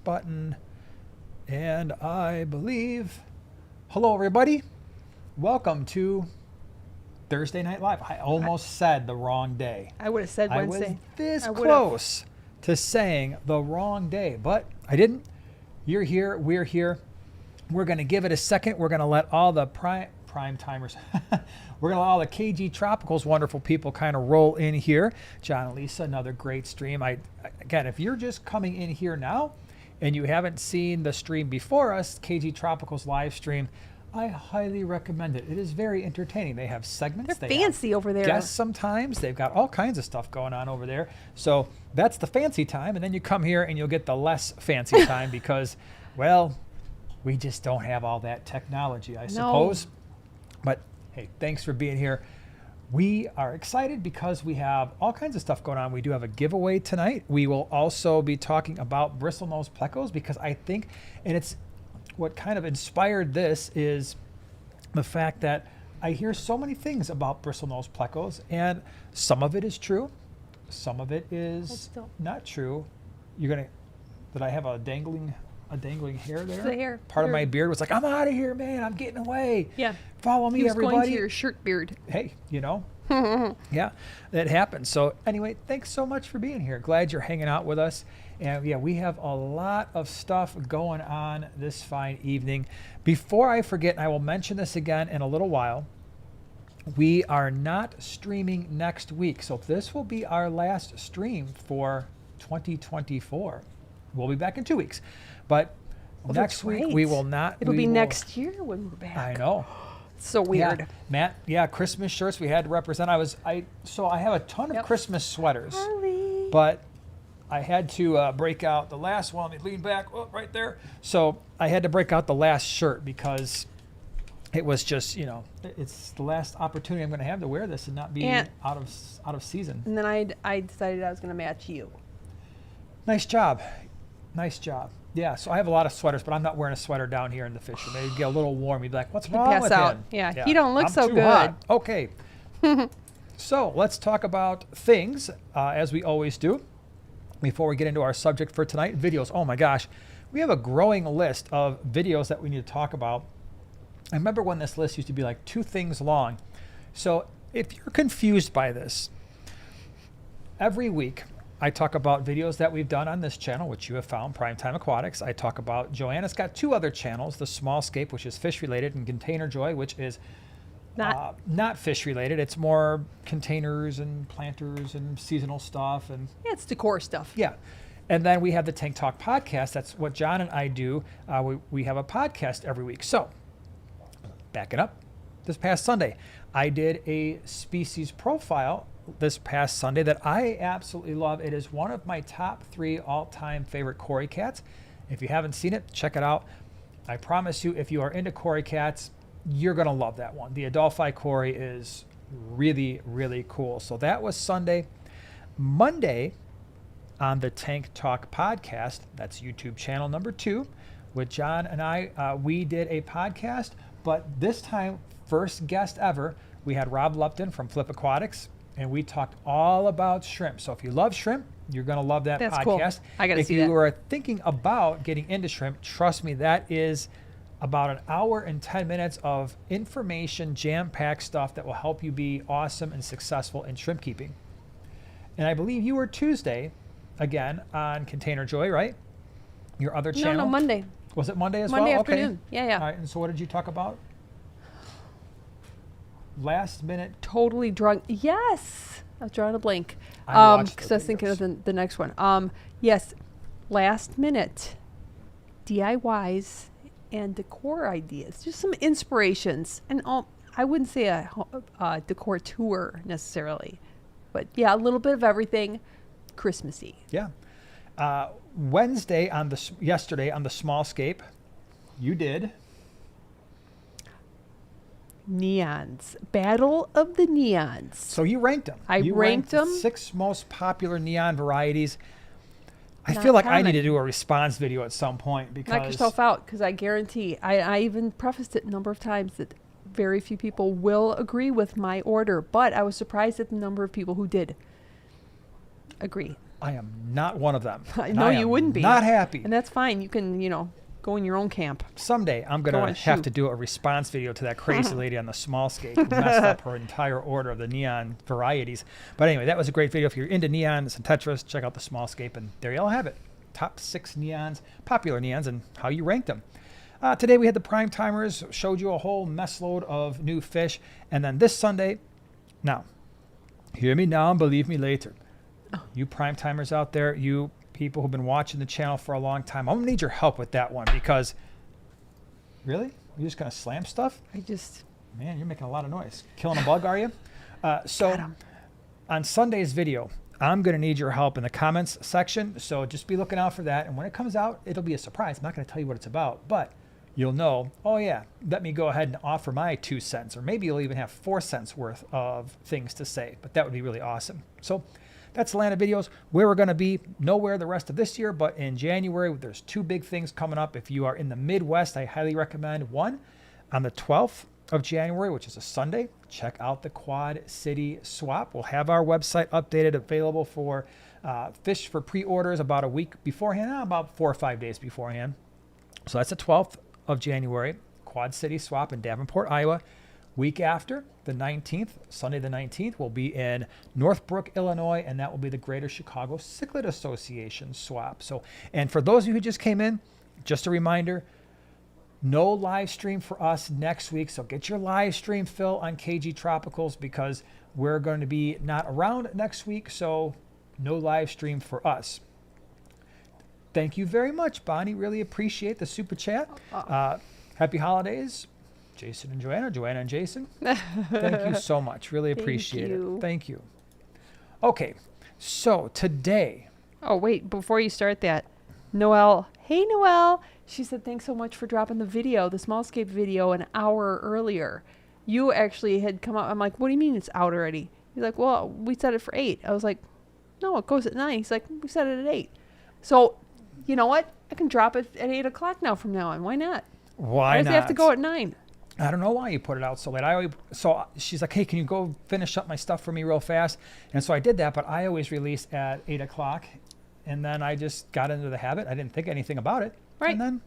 button. And I believe, hello everybody. Welcome to Thursday Night Live. I almost said the wrong day. I would have said Wednesday. I was this close to saying the wrong day, but I didn't. You're here, we're here. We're going to give it a second. We're going to let all the prime timers, we're going to let all the KG Tropicals wonderful people kind of roll in here. John and Lisa, another great stream. Again, if you're just coming in here now and you haven't seen the stream before us, KG Tropicals live stream, I highly recommend it. It is very entertaining. They have segments. They're fancy over there. Guests sometimes. They've got all kinds of stuff going on over there. So that's the fancy time. And then you come here and you'll get the less fancy time because, well, we just don't have all that technology, I suppose. But hey, thanks for being here. We are excited because we have all kinds of stuff going on. We do have a giveaway tonight. We will also be talking about Bristlenose Plecos because I think, and it's what kind of inspired this is the fact that I hear so many things about Bristlenose Plecos, and some of it is true, some of it is not true. Did I have a dangling hair there? It's the hair. Part of my beard was like, I'm out of here, man. I'm getting away. Yeah. Follow me, everybody. Going to your shirt beard. Hey, yeah, that happens. So anyway, thanks so much for being here. Glad you're hanging out with us. And yeah, we have a lot of stuff going on this fine evening. Before I forget, and I will mention this again in a little while, we are not streaming next week. So this will be our last stream for 2024. We'll be back in 2 weeks. But next week we will not. It'll be next year when we're back. I know. It's so weird. Yeah, Matt, yeah, Christmas shirts we had to represent. So I have a ton of Christmas sweaters. Harley. But I had to break out the last one. Let me lean back, right there. So I had to break out the last shirt because it was just, it's the last opportunity I'm going to have to wear this and not be out of season. And then I decided I was going to match you. Nice job. Nice job. Yeah, so I have a lot of sweaters, but I'm not wearing a sweater down here in the fisher. Maybe get a little warm. You'd be like, what's wrong with him? Yeah, he don't look I'm so too good. Hot. Okay. So let's talk about things, as we always do. Before we get into our subject for tonight, videos. Oh my gosh, we have a growing list of videos that we need to talk about. I remember when this list used to be like 2 things long. So if you're confused by this, every week I talk about videos that we've done on this channel, which you have found, Primetime Aquatics. I talk about Joanna's got 2 other channels, the Small Scape, which is fish related, and Container Joy, which is not fish related. It's more containers and planters and seasonal stuff. And yeah, it's decor stuff. Yeah. And then we have the Tank Talk podcast. That's what John and I do. We have a podcast every week. So backing up, this past Sunday, I did a species profile this past Sunday that I absolutely love. It is one of my top 3 all-time favorite Cory cats. If you haven't seen it, check it out. I promise you, if you are into Cory cats, you're going to love that one. The Adolphi Cory is really, really cool. So that was Sunday. Monday on the Tank Talk podcast, that's YouTube channel number 2, with John and I, we did a podcast, but this time, first guest ever, we had Rob Lupton from Flip Aquatics, and we talked all about shrimp. So if you love shrimp, you're going to love that That's podcast. Cool. I got to see that. If you are thinking about getting into shrimp, trust me, that is about an hour and 10 minutes of information, jam-packed stuff that will help you be awesome and successful in shrimp keeping. And I believe you were Tuesday, again, on Container Joy, right? Your other channel? No, Monday. Was it Monday as Monday well? afternoon. Okay. Yeah. All right, and so what did you talk about? Last minute. Totally drunk. Yes. I was drawing a blank. Because I was thinking of the next one. Yes. Last minute DIYs and decor ideas. Just some inspirations. And I wouldn't say a decor tour necessarily. But yeah, a little bit of everything Christmassy. Yeah. Yesterday on the Small Scape, you did neons. Battle of the neons. So you ranked them. I ranked them. 6 most popular neon varieties. I feel like I need to do a response video at some point because... Knock yourself out, because I guarantee, I even prefaced it a number of times that very few people will agree with my order, but I was surprised at the number of people who did agree. I am not one of them. I know you wouldn't be. Not happy. And that's fine. You can, go in your own camp. Someday I'm going to have to do a response video to that crazy lady on the small scape who messed up her entire order of the neon varieties. But anyway, that was a great video. If you're into neons and tetras, check out the small scape. And there you all have it. Top 6 neons, popular neons, and how you ranked them. Today we had the prime timers, showed you a whole mess load of new fish. And then this Sunday, now, hear me now and believe me later. You prime timers out there, you people who've been watching the channel for a long time, I'm going to need your help with that one because, really? You're just going to slam stuff? Man, you're making a lot of noise. Killing a bug, are you? So on Sunday's video, I'm going to need your help in the comments section. So just be looking out for that. And when it comes out, it'll be a surprise. I'm not going to tell you what it's about, but you'll know, oh yeah, let me go ahead and offer my 2 cents, or maybe you'll even have 4 cents worth of things to say, but that would be really awesome. So that's the land of videos. Where we're going to be, nowhere the rest of this year, but in January, there's 2 big things coming up. If you are in the Midwest, I highly recommend one on the 12th of January, which is a Sunday. Check out the Quad City Swap. We'll have our website updated, available for fish for pre-orders about a week beforehand, about 4 or 5 days beforehand. So that's the 12th of January, Quad City Swap in Davenport, Iowa. Week after, the 19th, Sunday the 19th, we'll be in Northbrook, Illinois, and that will be the Greater Chicago Cichlid Association swap. So, and for those of you who just came in, just a reminder, no live stream for us next week. So get your live stream fill on KG Tropicals because we're going to be not around next week. So no live stream for us. Thank you very much, Bonnie. Really appreciate the super chat. Happy holidays. Jason and Joanna, Joanna and Jason. Thank you so much. Really appreciate it. Thank you. Okay, so today. Oh, wait, before you start that, Noelle. Hey, Noelle. She said, thanks so much for dropping the video, the smallscape video, an hour earlier. You actually had come out. I'm like, what do you mean it's out already? He's like, well, we set it for 8. I was like, no, it goes at 9. He's like, we set it at 8. So, you know what? I can drop it at 8 o'clock now from now on. Why not? Why does not? it have to go at 9? I don't know why you put it out so late. So she's like, hey, can you go finish up my stuff for me real fast? And so I did that, but I always release at 8 o'clock. And then I just got into the habit. I didn't think anything about it. Right. And then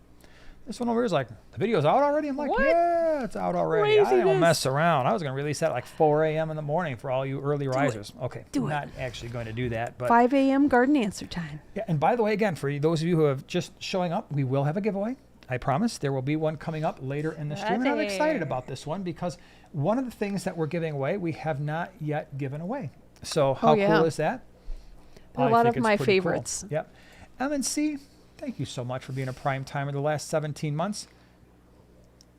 this one over here is like, the video's out already? I'm like, what? Yeah, it's out already. I Craziness. don't mess around. I was going to release that at like 4 a.m. in the morning for all you early risers. Okay, Do I'm not actually going to do that. But 5 a.m. garden answer time. Yeah, and by the way, again, for those of you who have just showing up, we will have a giveaway. I promise there will be one coming up later in the stream. And I'm excited about this one because one of the things that we're giving away, we have not yet given away. So how cool is that? A lot of my favorites. Cool. Yep. MNC, thank you so much for being a prime timer the last 17 months.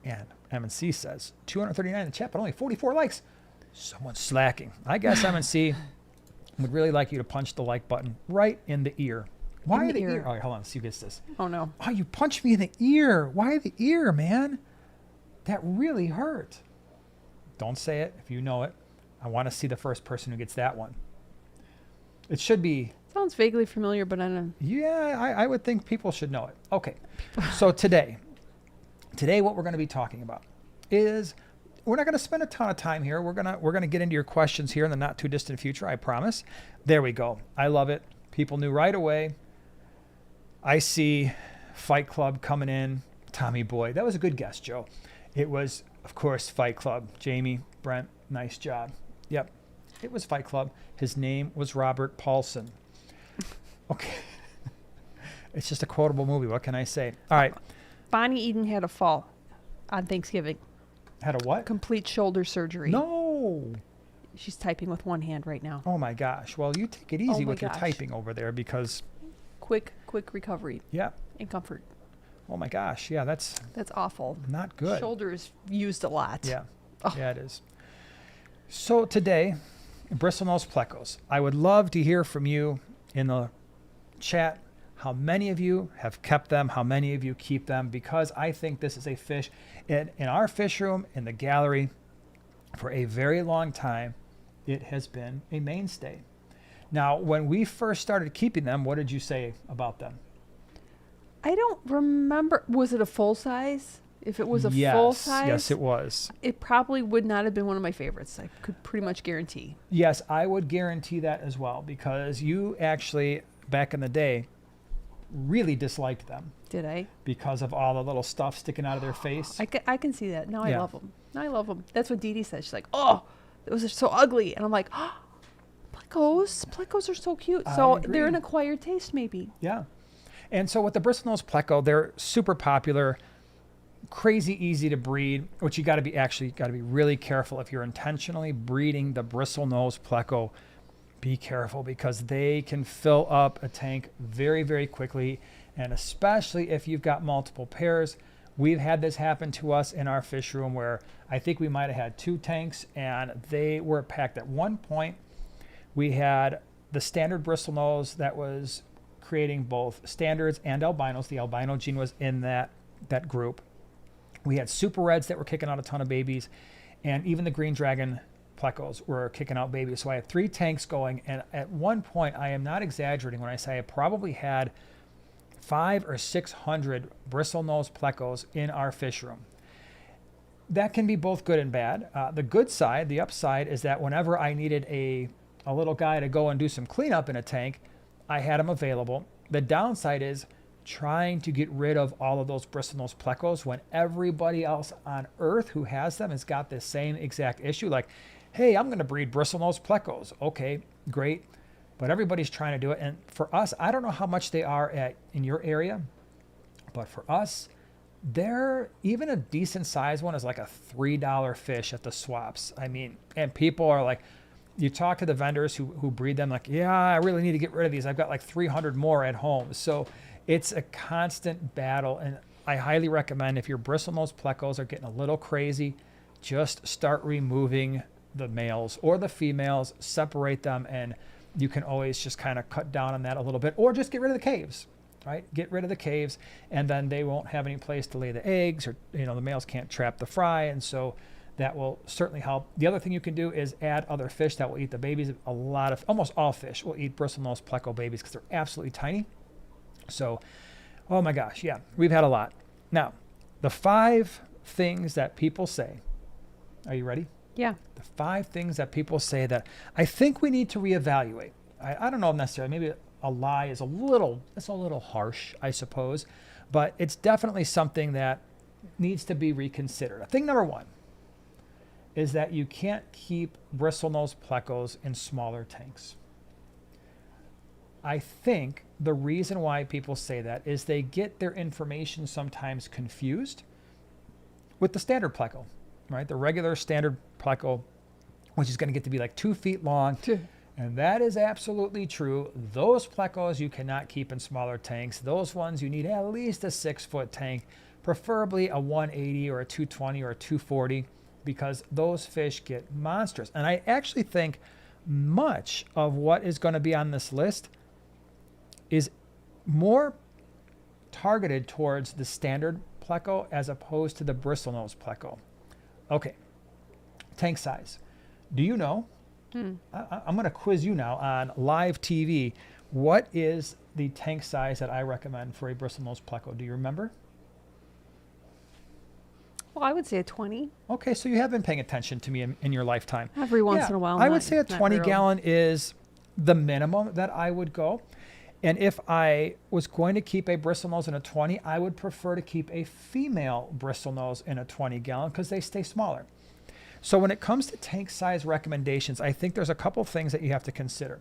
And MNC says 239 in the chat, but only 44 likes. Someone's slacking. I guess MNC would really like you to punch the like button right in the ear. Why in the ear? Oh, hold on. See who gets this. Oh, no. Oh, you punched me in the ear. Why the ear, man? That really hurt. Don't say it if you know it. I want to see the first person who gets that one. It should be. Sounds vaguely familiar, but I don't know. Yeah, I would think people should know it. Okay. So today what we're going to be talking about is we're not going to spend a ton of time here. We're going to get into your questions here in the not too distant future, I promise. There we go. I love it. People knew right away. I see Fight Club coming in. Tommy Boy. That was a good guess, Joe. It was, of course, Fight Club. Jamie, Brent, nice job. Yep. It was Fight Club. His name was Robert Paulson. Okay. It's just a quotable movie. What can I say? All right. Bonnie Eden had a fall on Thanksgiving. Had a what? Complete shoulder surgery. No. She's typing with one hand right now. Oh, my gosh. Well, you take it easy with your typing over there because... Quick recovery. Yeah. And comfort. Oh, my gosh. Yeah, that's awful. Not good. Shoulders used a lot. Yeah. Oh. Yeah, it is. So today, Bristlenose Plecos. I would love to hear from you in the chat how many of you have kept them, how many of you keep them, because I think this is a fish in our fish room, in the gallery, for a very long time. It has been a mainstay. Now, when we first started keeping them, what did you say about them? I don't remember. Was it a full size? If it was a full size, yes, it was. It probably would not have been one of my favorites. I could pretty much guarantee. Yes, I would guarantee that as well, because you actually, back in the day, really disliked them. Did I? Because of all the little stuff sticking out of their face. I can see that. Now I Yeah. love them. Now I love them. That's what Dee Dee says. She's like, oh, those are so ugly. And I'm like, oh, Plecos are so cute. So they're an acquired taste maybe. Yeah. And so with the Bristlenose Pleco, they're super popular, crazy easy to breed, which you got to be really careful if you're intentionally breeding the Bristlenose Pleco. Be careful, because they can fill up a tank very, very quickly, and especially if you've got multiple pairs. We've had this happen to us in our fish room where I think we might have had 2 tanks, and they were packed. At one point, we had the standard Bristlenose that was creating both standards and albinos. The albino gene was in that group. We had super reds that were kicking out a ton of babies, and even the green dragon Plecos were kicking out babies. So I had 3 tanks going, and at one point, I am not exaggerating when I say I probably had 500 or 600 Bristlenose Plecos in our fish room. That can be both good and bad. The good side, the upside, is that whenever I needed a little guy to go and do some cleanup in a tank, I had them available. The downside is trying to get rid of all of those Bristlenose Plecos when everybody else on earth who has them has got the same exact issue. Like, hey, I'm going to breed Bristlenose Plecos. Okay, great. But everybody's trying to do it. And for us, I don't know how much they are in your area, but for us, they're even a decent size one is like a $3 fish at the swaps. I mean, and people are like, you talk to the vendors who breed them, like, yeah, I really need to get rid of these. I've got like 300 more at home. So it's a constant battle. And I highly recommend, if your Bristlenose Plecos are getting a little crazy, just start removing the males or the females, separate them, and you can always just kind of cut down on that a little bit, or just get rid of the caves, right? Get rid of the caves, and then they won't have any place to lay the eggs, or, the males can't trap the fry, and so that will certainly help. The other thing you can do is add other fish that will eat the babies. Almost all fish will eat Bristlenose Pleco babies because they're absolutely tiny. So, oh my gosh, yeah, we've had a lot. Now, the 5 things that people say. Are you ready? Yeah. The 5 things that people say that I think we need to reevaluate. I don't know necessarily. Maybe a lie is a little harsh, I suppose, but it's definitely something that needs to be reconsidered. Thing number 1 is that you can't keep Bristlenose Plecos in smaller tanks. I think the reason why people say that is they get their information sometimes confused with the standard Pleco, right? The regular standard Pleco, which is going to get to be like 2 feet long. And that is absolutely true. Those Plecos you cannot keep in smaller tanks. Those ones you need at least a 6-foot tank, preferably a 180 or a 220 or a 240, because those fish get monstrous. And I actually think much of what is going to be on this list is more targeted towards the standard Pleco as opposed to the Bristlenose Pleco. Okay, tank size. Do you know? I'm going to quiz you now on live TV. What is the tank size that I recommend for a Bristlenose Pleco? Do you remember? Well, I would say a 20. Okay, so you have been paying attention to me in your lifetime. Every once in a while. I would say a 20-gallon is the minimum that I would go. And if I was going to keep a Bristlenose in a 20, I would prefer to keep a female Bristlenose in a 20-gallon because they stay smaller. So when it comes to tank size recommendations, I think there's a couple things that you have to consider.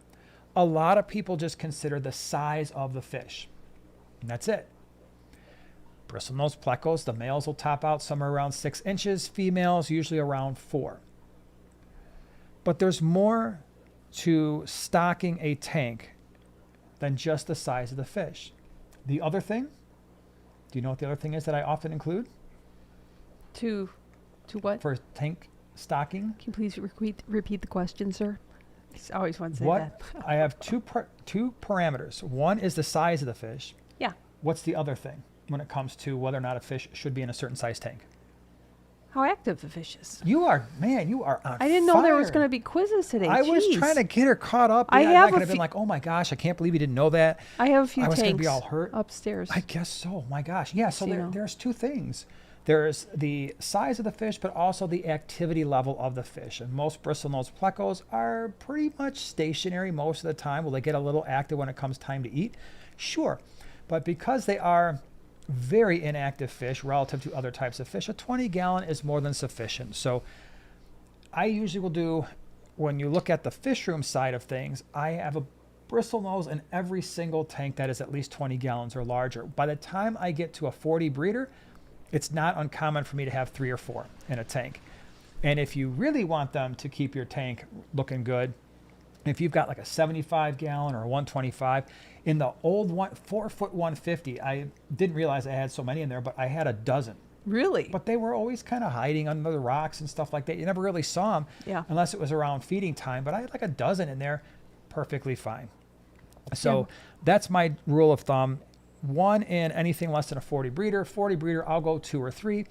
A lot of people just consider the size of the fish. And that's it. Bristlenose Plecos, the males will top out somewhere around 6 inches, females usually around 4. But there's more to stocking a tank than just the size of the fish. The other thing, do you know what the other thing is that I often include? To what? For tank stocking? Can you please repeat the question, sir? I always want to say that. I have two parameters. One is the size of the fish. Yeah. What's the other thing when it comes to whether or not a fish should be in a certain size tank? how active the fish is. You are on I didn't know there was fire. going to be quizzes today. I was Jeez. trying to get her caught up. I Yeah, have I could a have been like, oh my gosh, I can't believe you didn't know that. I have a few I was going to tanks be all hurt. upstairs. I guess so. My gosh. Yeah, so So, you know. there's two things. There's the size of the fish, but also the activity level of the fish. And most Bristlenose Plecos are pretty much stationary most of the time. Will they get a little active when it comes time to eat? Sure. But because they are very inactive fish relative to other types of fish, a 20-gallon is more than sufficient. So I usually will do, when you look at the fish room side of things, I have a bristlenose in every single tank that is at least 20 gallons or larger. By the time I get to a 40 breeder, it's not uncommon for me to have 3 or 4 in a tank. And if you really want them to keep your tank looking good, if you've got like a 75 gallon or a 125, in the old 4-foot 150, I didn't realize I had so many in there, but I had a dozen. Really? But they were always kind of hiding under the rocks and stuff like that. You never really saw them unless it was around feeding time. But I had like a dozen in there, perfectly fine. So that's my rule of thumb. 1 in anything less than a 40 breeder. 40 breeder, I'll go 2 or 3.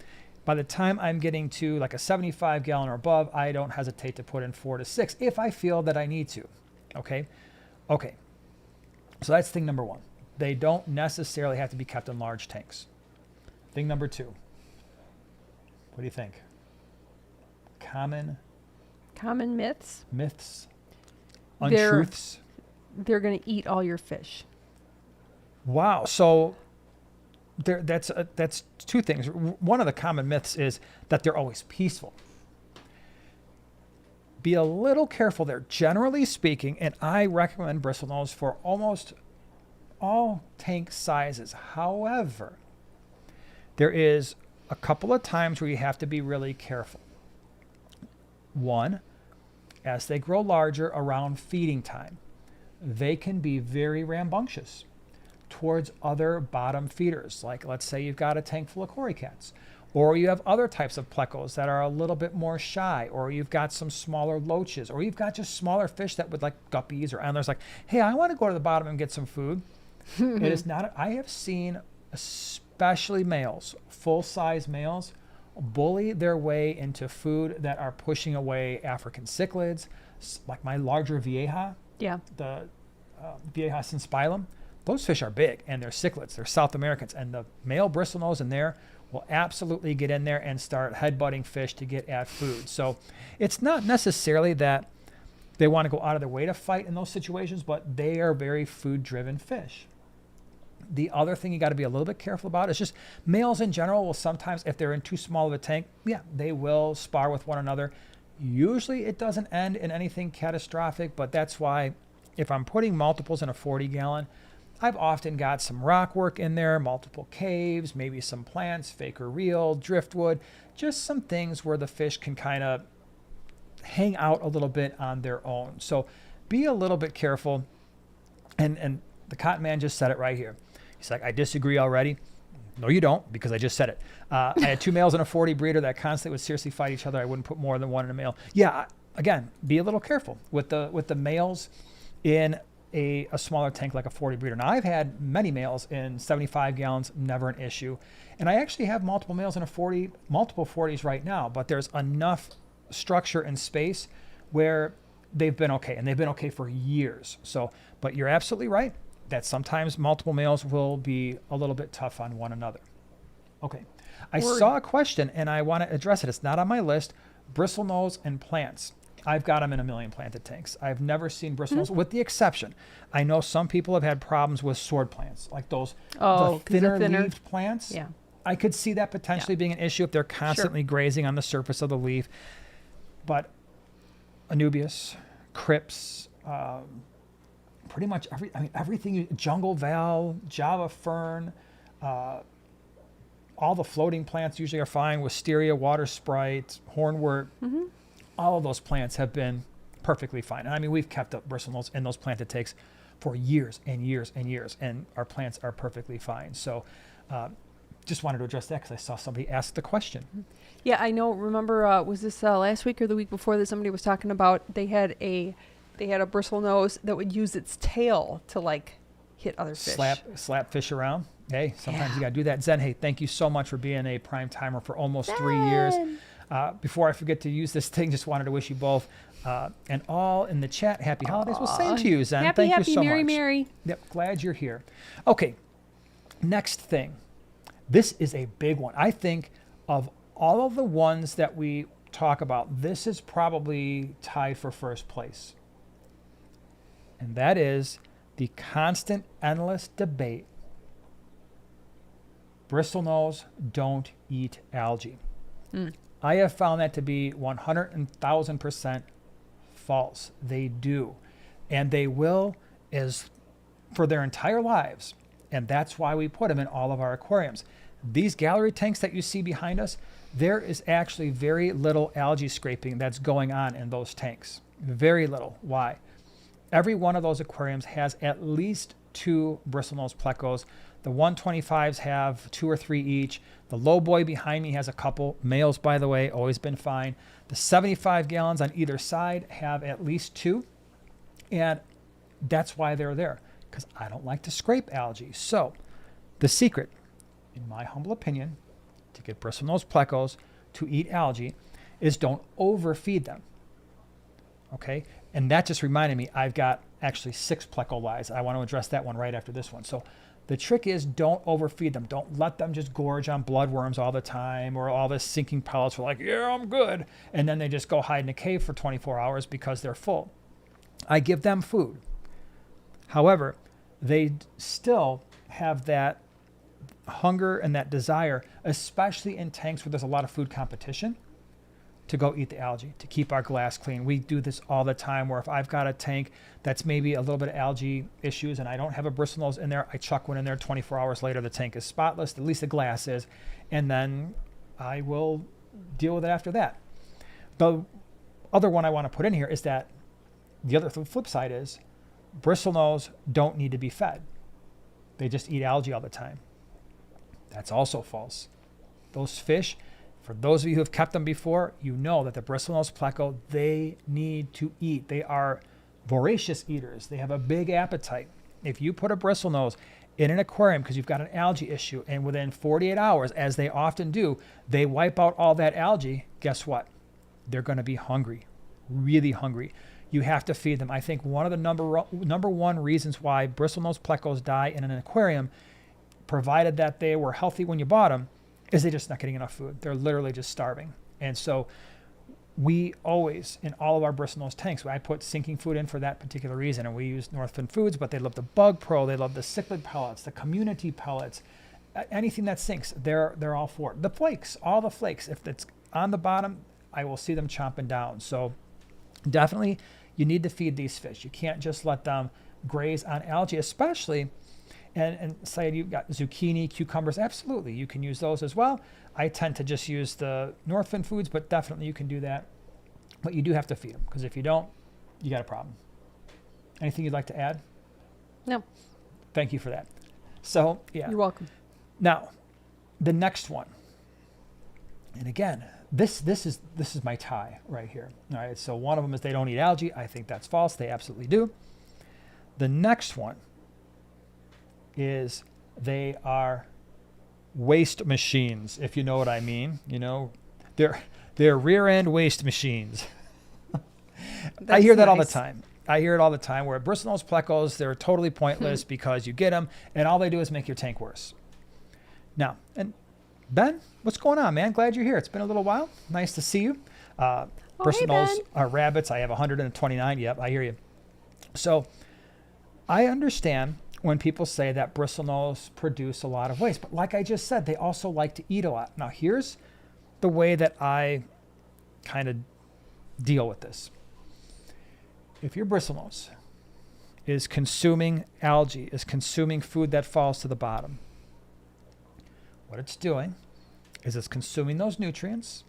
By the time I'm getting to like a 75 gallon or above, I don't hesitate to put in 4 to 6 if I feel that I need to. Okay. So that's thing number 1. They don't necessarily have to be kept in large tanks. Thing number 2. What do you think? Common myths. Untruths. They're going to eat all your fish. Wow. So that's 2 things. One of the common myths is that they're always peaceful. Be a little careful there. Generally speaking, and I recommend bristlenose for almost all tank sizes. However, there is a couple of times where you have to be really careful. 1, as they grow larger around feeding time, they can be very rambunctious towards other bottom feeders. Like let's say you've got a tank full of cory cats, or you have other types of plecos that are a little bit more shy, or you've got some smaller loaches, or you've got just smaller fish that would like guppies or antlers, like, hey, I want to go to the bottom and get some food. It is not, I have seen especially males, full-size males, bully their way into food that are pushing away African cichlids, like my larger vieja, the vieja synspilum. Those fish are big, and they're cichlids. They're South Americans, and the male bristlenose in there will absolutely get in there and start headbutting fish to get at food. So it's not necessarily that they want to go out of their way to fight in those situations, but they are very food-driven fish. The other thing you got to be a little bit careful about is just males in general will sometimes, if they're in too small of a tank, they will spar with one another. Usually it doesn't end in anything catastrophic, but that's why if I'm putting multiples in a 40-gallon, I've often got some rock work in there, multiple caves, maybe some plants, fake or real, driftwood, just some things where the fish can kind of hang out a little bit on their own. So be a little bit careful. And the Cotton Man just said it right here. He's like, I disagree already. No, you don't, because I just said it. I had 2 males and a 40 breeder that constantly would seriously fight each other. I wouldn't put more than 1 in a male. Yeah, again, be a little careful with the males in a smaller tank like a 40 breeder. Now, I've had many males in 75 gallons, never an issue. And I actually have multiple males in a 40, multiple 40s right now, but there's enough structure and space where they've been okay, and they've been okay for years. So, but you're absolutely right that sometimes multiple males will be a little bit tough on one another. Okay. I saw a question, and I want to address it. It's not on my list. Bristlenose and plants. I've got them in a million planted tanks. I've never seen bristlenose, with the exception. I know some people have had problems with sword plants, like those the thinner leaved plants. Yeah. I could see that potentially being an issue if they're constantly grazing on the surface of the leaf. But Anubias, Crips, pretty much everything, jungle val, Java fern, all the floating plants usually are fine. Wisteria, water sprite, hornwort. All of those plants have been perfectly fine. And I mean, we've kept up bristlenose in those planted tanks for years and years and years, and our plants are perfectly fine. So just wanted to address that because I saw somebody ask the question. Yeah, I know. Remember, was this last week or the week before that somebody was talking about they had a bristlenose that would use its tail to like hit other fish. Slap fish around. Hey, sometimes you got to do that. Zen, hey, thank you so much for being a prime timer for almost 3 years. Before I forget to use this thing, just wanted to wish you both and all in the chat happy holidays. Well, same to you, Zen. Thank you so Merry, much. Merry. Yep, glad you're here. Okay, next thing. This is a big one. I think of all of the ones that we talk about, this is probably tied for first place. And that is the constant, endless debate. Bristlenose don't eat algae. I have found that to be 100,000% false. They do. And they will as for their entire lives. And that's why we put them in all of our aquariums. These gallery tanks that you see behind us, there is actually very little algae scraping that's going on in those tanks. Very little. Why? Every one of those aquariums has at least 2 Bristlenose Plecos. The 125s have 2 or 3 each. The low boy behind me has a couple. Males, by the way, always been fine. The 75 gallons on either side have at least 2. And that's why they're there, because I don't like to scrape algae. So the secret, in my humble opinion, to get Bristlenose Plecos to eat algae is don't overfeed them. Okay? And that just reminded me, I've got actually 6 Pleco lies. I want to address that one right after this one. So the trick is don't overfeed them. Don't let them just gorge on bloodworms all the time or all this sinking pellets are like, yeah, I'm good. And then they just go hide in a cave for 24 hours because they're full. I give them food. However, they still have that hunger and that desire, especially in tanks where there's a lot of food competition, to go eat the algae, to keep our glass clean. We do this all the time where if I've got a tank that's maybe a little bit of algae issues and I don't have a Bristlenose in there, I chuck one in there. 24 hours later, the tank is spotless, at least the glass is, and then I will deal with it after that. The other one I want to put in here is that the flip side is Bristlenose don't need to be fed. They just eat algae all the time. That's also false. Those fish, for those of you who have kept them before, you know that the Bristlenose Pleco, they need to eat. They are voracious eaters. They have a big appetite. If you put a Bristlenose in an aquarium because you've got an algae issue and within 48 hours, as they often do, they wipe out all that algae, guess what? They're going to be hungry, really hungry. You have to feed them. I think one of the number one reasons why Bristlenose Plecos die in an aquarium, provided that they were healthy when you bought them, is they're just not getting enough food. They're literally just starving. And so we always, in all of our Bristlenose tanks, I put sinking food in for that particular reason. And we use Northfin Foods, but they love the Bug Pro. They love the cichlid pellets, the community pellets, anything that sinks, they're all for it. The flakes, all the flakes. If it's on the bottom, I will see them chomping down. So definitely you need to feed these fish. You can't just let them graze on algae, especially. And say you've got zucchini, cucumbers, absolutely. You can use those as well. I tend to just use the Northfin Foods, but definitely you can do that. But you do have to feed them, because if you don't, you got a problem. Anything you'd like to add? No. Thank you for that. So, yeah. You're welcome. Now, the next one. And again, this is my tie right here. All right, so one of them is they don't eat algae. I think that's false. They absolutely do. The next one is they are waste machines, if you know what I mean. You know, they're rear end waste machines. I hear that all the time. I hear it all the time where Bristlenose Plecos, they're totally pointless because you get them and all they do is make your tank worse. Now, and Ben, what's going on, man? Glad you're here. It's been a little while. Nice to see you. Bristlenose are rabbits. I have 129. Yep, I hear you. So I understand when people say that Bristlenose produce a lot of waste. But like I just said, they also like to eat a lot. Now, here's the way that I kind of deal with this. If your Bristlenose is consuming algae, is consuming food that falls to the bottom, what it's doing is it's consuming those nutrients.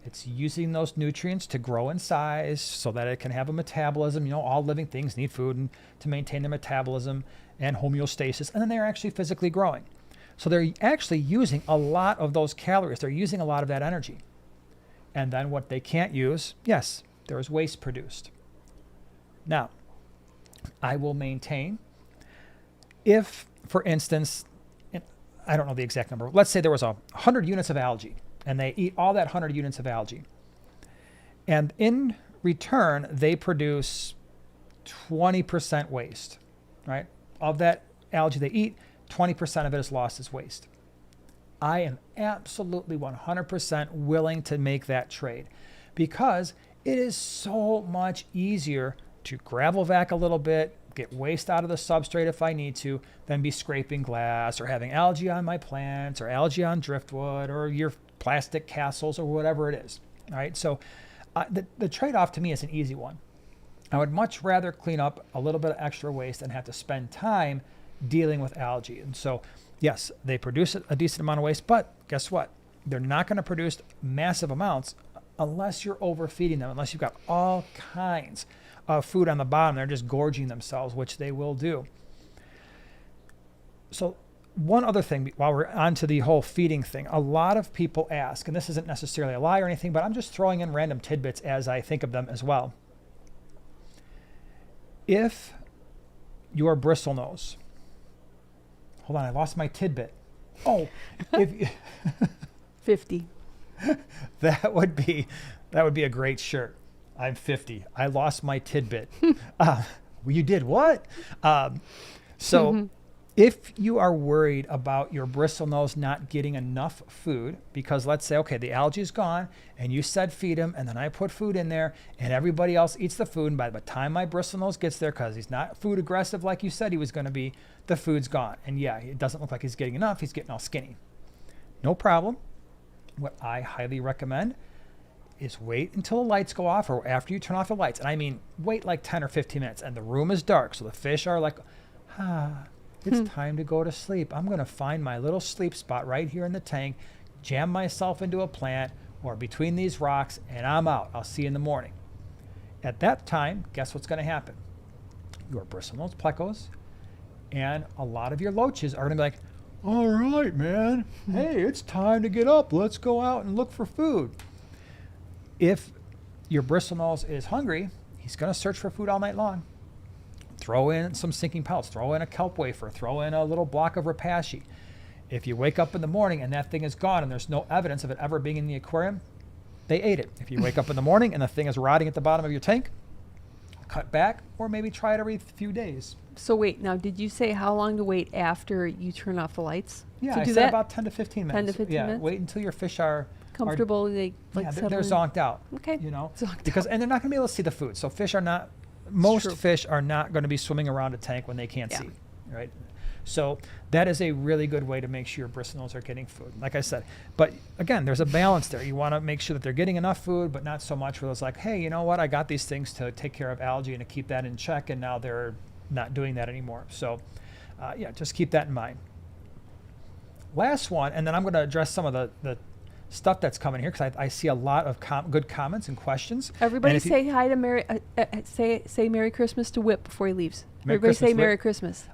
It's using those nutrients to grow in size so that it can have a metabolism. You know, all living things need food and to maintain their metabolism and homeostasis, and then they're actually physically growing. So they're actually using a lot of those calories. They're using a lot of that energy. And then what they can't use, yes, there is waste produced. Now, I will maintain if, for instance, I don't know the exact number, let's say there was 100 units of algae and they eat all that 100 units of algae. And in return, they produce 20% waste, right? Of that algae they eat, 20% of it is lost as waste. I am absolutely 100% willing to make that trade because it is so much easier to gravel vac a little bit, get waste out of the substrate if I need to, than be scraping glass or having algae on my plants or algae on driftwood or your plastic castles or whatever it is. All right. So the trade-off to me is an easy one. I would much rather clean up a little bit of extra waste than have to spend time dealing with algae. And so, yes, they produce a decent amount of waste, but guess what? They're not going to produce massive amounts unless you're overfeeding them, unless you've got all kinds of food on the bottom. They're just gorging themselves, which they will do. So one other thing, while we're on to the whole feeding thing, a lot of people ask, and this isn't necessarily a lie or anything, but I'm just throwing in random tidbits as I think of them as well. If your bristlenose, hold on, I lost my tidbit. Oh, if 50. That would be a great shirt. I'm 50. I lost my tidbit. Well, you did what? If you are worried about your bristlenose not getting enough food, because let's say, okay, the algae is gone and you said feed him, and then I put food in there and everybody else eats the food, and by the time my bristlenose gets there, because he's not food aggressive like you said he was going to be, the food's gone. And yeah, it doesn't look like he's getting enough. He's getting all skinny. No problem. What I highly recommend is wait until the lights go off or after you turn off the lights. And I mean, wait like 10 or 15 minutes and the room is dark. So the fish are like, it's time to go to sleep. I'm going to find my little sleep spot right here in the tank, jam myself into a plant or between these rocks, and I'm out. I'll see you in the morning. At that time, guess what's going to happen? Your Bristlenose Plecos and a lot of your loaches are going to be like, all right, man. Hey, it's time to get up. Let's go out and look for food. If your bristlenose is hungry, he's going to search for food all night long. Throw in some sinking pellets, throw in a kelp wafer, throw in a little block of rapashi. If you wake up in the morning and that thing is gone and there's no evidence of it ever being in the aquarium, they ate it. If you wake up in the morning and the thing is rotting at the bottom of your tank, cut back or maybe try it every few days. So wait, now did you say how long to wait after you turn off the lights? Yeah, to I do said that? about 10 to 15 minutes. 10 to 15 minutes? Wait until your fish are Comfortable, they like yeah, settle they're in? zonked out. Okay. You know, Zonked because out. and they're not going to be able to see the food. So fish are not. Most True. fish are not going to be swimming around a tank when they can't see, right? So that is a really good way to make sure your bristlenose are getting food. Like I said, but again, there's a balance there. You want to make sure that they're getting enough food, but not so much where it's like, hey, you know what? I got these things to take care of algae and to keep that in check, and now they're not doing that anymore. So, yeah, just keep that in mind. Last one, and then I'm going to address some of the stuff that's coming here because I see a lot of good comments and questions. Everybody say hi to Merry. Say Merry Christmas to Whip before he leaves. Everybody say Merry Christmas.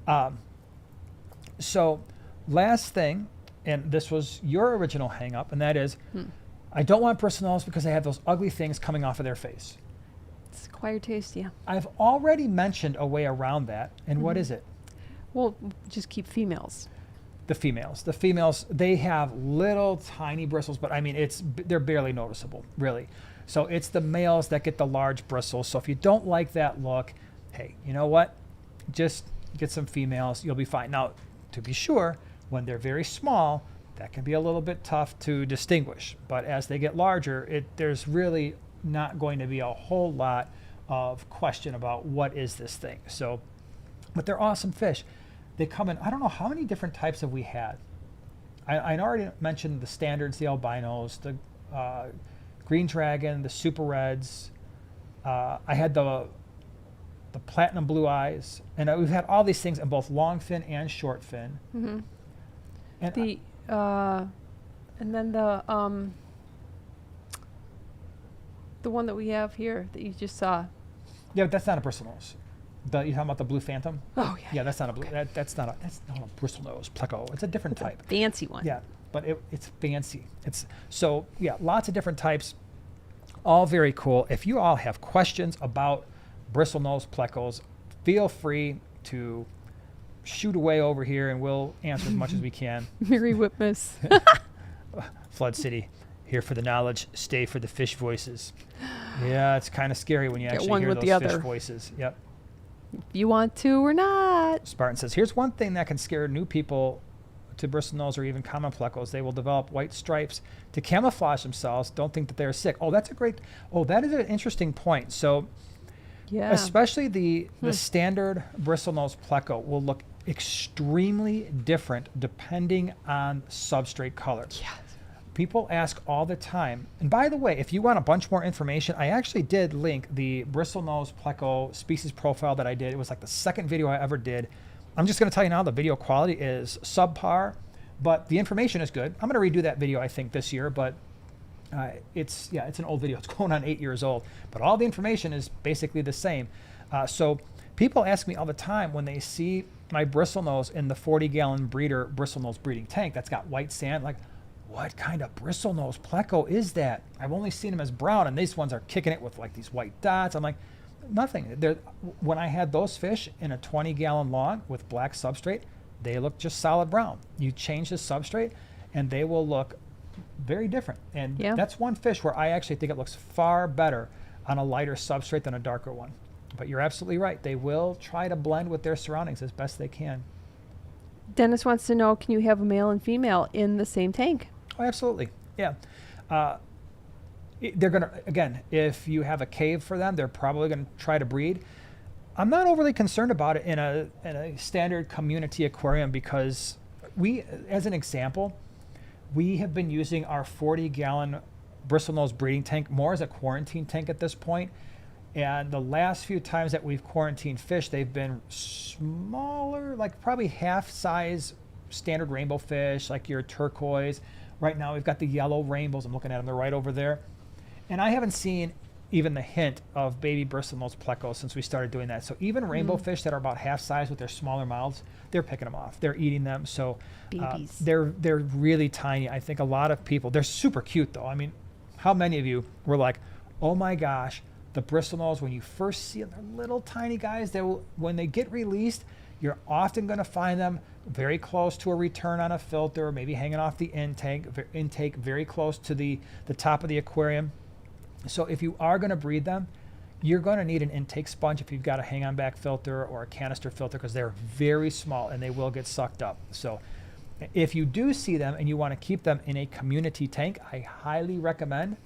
So, last thing, and this was your original hang up, and that is, I don't want bristlenose because they have those ugly things coming off of their face. It's acquired taste, yeah. I've already mentioned a way around that, and what is it? Well, just keep females. The females, they have little tiny bristles, but I mean, they're barely noticeable, really. So it's the males that get the large bristles. So if you don't like that look, hey, you know what? Just get some females, you'll be fine. Now, to be sure, when they're very small, that can be a little bit tough to distinguish. But as they get larger, there's really not going to be a whole lot of question about what is this thing. So, but they're awesome fish. They come in, I don't know how many different types have we had. I already mentioned the standards, the albinos, the green dragon, the super reds. I had the platinum blue eyes, and we've had all these things in both long fin and short fin. Mm-hmm. And and then the one that we have here that you just saw. Yeah, but that's not a bristlenose. You talking about the blue phantom? Oh yeah. Yeah, that's not a blue. That's not a bristlenose pleco. It's a different type. Fancy one. Yeah, but it's fancy. So yeah, lots of different types, all very cool. If you all have questions about bristlenose plecos, feel free to shoot away over here, and we'll answer as much as we can. Merry Whipmas. Flood City. Here for the knowledge, stay for the fish voices. Yeah, it's kind of scary when you Get actually one hear with those the fish other. voices. Yep. If you want to or not. Spartan says, here's one thing that can scare new people to bristlenose or even common plecos. They will develop white stripes to camouflage themselves. Don't think that they're sick. Oh, that is an interesting point. So Yeah. especially the standard bristlenose pleco will look extremely different depending on substrate color. Yes. People ask all the time, and by the way, if you want a bunch more information, I actually did link the Bristlenose Pleco species profile that I did. It was like the second video I ever did. I'm just going to tell you now, the video quality is subpar, but the information is good. I'm going to redo that video, I think, this year, but it's an old video. It's going on 8 years old, but all the information is basically the same. So people ask me all the time when they see my bristlenose in the 40-gallon breeder bristlenose breeding tank that's got white sand, like, what kind of bristlenose pleco is that? I've only seen them as brown, and these ones are kicking it with like these white dots. I'm like, nothing. When I had those fish in a 20-gallon log with black substrate, they look just solid brown. You change the substrate, and they will look very different. And that's one fish where I actually think it looks far better on a lighter substrate than a darker one. But you're absolutely right. They will try to blend with their surroundings as best they can. Dennis wants to know, can you have a male and female in the same tank? Oh, absolutely. Yeah. They're going to, again, if you have a cave for them, they're probably going to try to breed. I'm not overly concerned about it in a standard community aquarium because we, as an example, we have been using our 40-gallon bristlenose breeding tank more as a quarantine tank at this point. And the last few times that we've quarantined fish, they've been smaller, like probably half size standard rainbow fish, like your turquoise. Right now we've got the yellow rainbows. I'm looking at them. They're right over there. And I haven't seen even the hint of baby bristlenose plecos since we started doing that. So even rainbow fish that are about half size with their smaller mouths, they're picking them off. They're eating them. So Babies. they're really tiny. I think a lot of people, they're super cute though. I mean, how many of you were like, oh my gosh, the bristlenose, when you first see them, they're little tiny guys. When they get released, you're often going to find them very close to a return on a filter, maybe hanging off the intake very close to the top of the aquarium. So if you are going to breed them, you're going to need an intake sponge if you've got a hang-on back filter or a canister filter because they're very small and they will get sucked up. So if you do see them and you want to keep them in a community tank, I highly recommend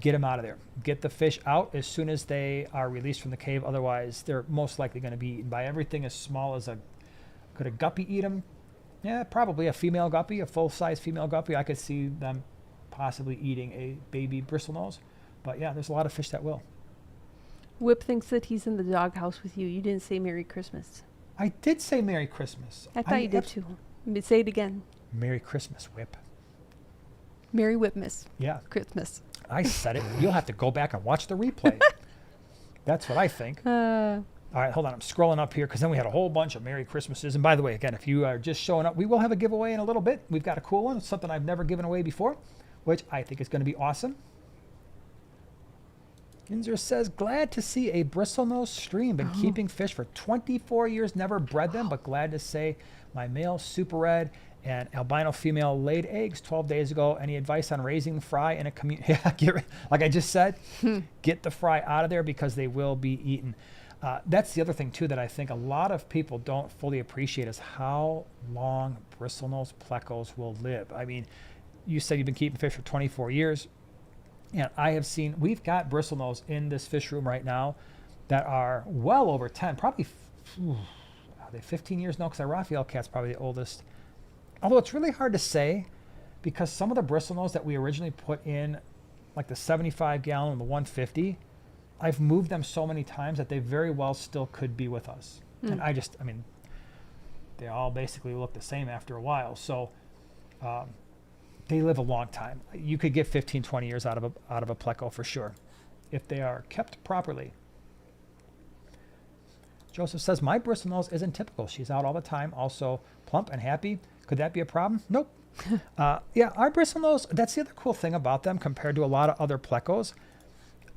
get them out of there. Get the fish out as soon as they are released from the cave. Otherwise, they're most likely going to be eaten by everything as small as could a guppy eat them? Yeah, probably a female guppy, a full-size female guppy. I could see them possibly eating a baby bristlenose. But yeah, there's a lot of fish that will. Whip thinks that he's in the doghouse with you. You didn't say Merry Christmas. I did say Merry Christmas. I thought you did too. Say it again. Merry Christmas, Whip. Merry Whipmas. Yeah. Christmas. I said it. You'll have to go back and watch the replay. That's what I think. All right, hold on. I'm scrolling up here because then we had a whole bunch of Merry Christmases. And by the way, again, if you are just showing up, we will have a giveaway in a little bit. We've got a cool one. It's something I've never given away before, which I think is going to be awesome. Inzer says, glad to see a bristlenose stream. Been keeping fish for 24 years. Never bred them, but glad to say my male super red and albino female laid eggs 12 days ago. Any advice on raising fry in a community? Yeah, like I just said, get the fry out of there because they will be eaten. That's the other thing, too, that I think a lot of people don't fully appreciate is how long bristlenose plecos will live. I mean, you said you've been keeping fish for 24 years. And I have seen, we've got bristlenose in this fish room right now that are well over 10, probably, are they 15 years now? Because our Raphael cat's probably the oldest. Although it's really hard to say because some of the bristlenose that we originally put in, like the 75-gallon and the 150, I've moved them so many times that they very well still could be with us. And I mean, they all basically look the same after a while. So they live a long time. You could get 15, 20 years out of a pleco for sure if they are kept properly. Joseph says, my bristlenose isn't typical. She's out all the time, also plump and happy. Could that be a problem? Nope. Yeah, our bristlenose, that's the other cool thing about them compared to a lot of other plecos.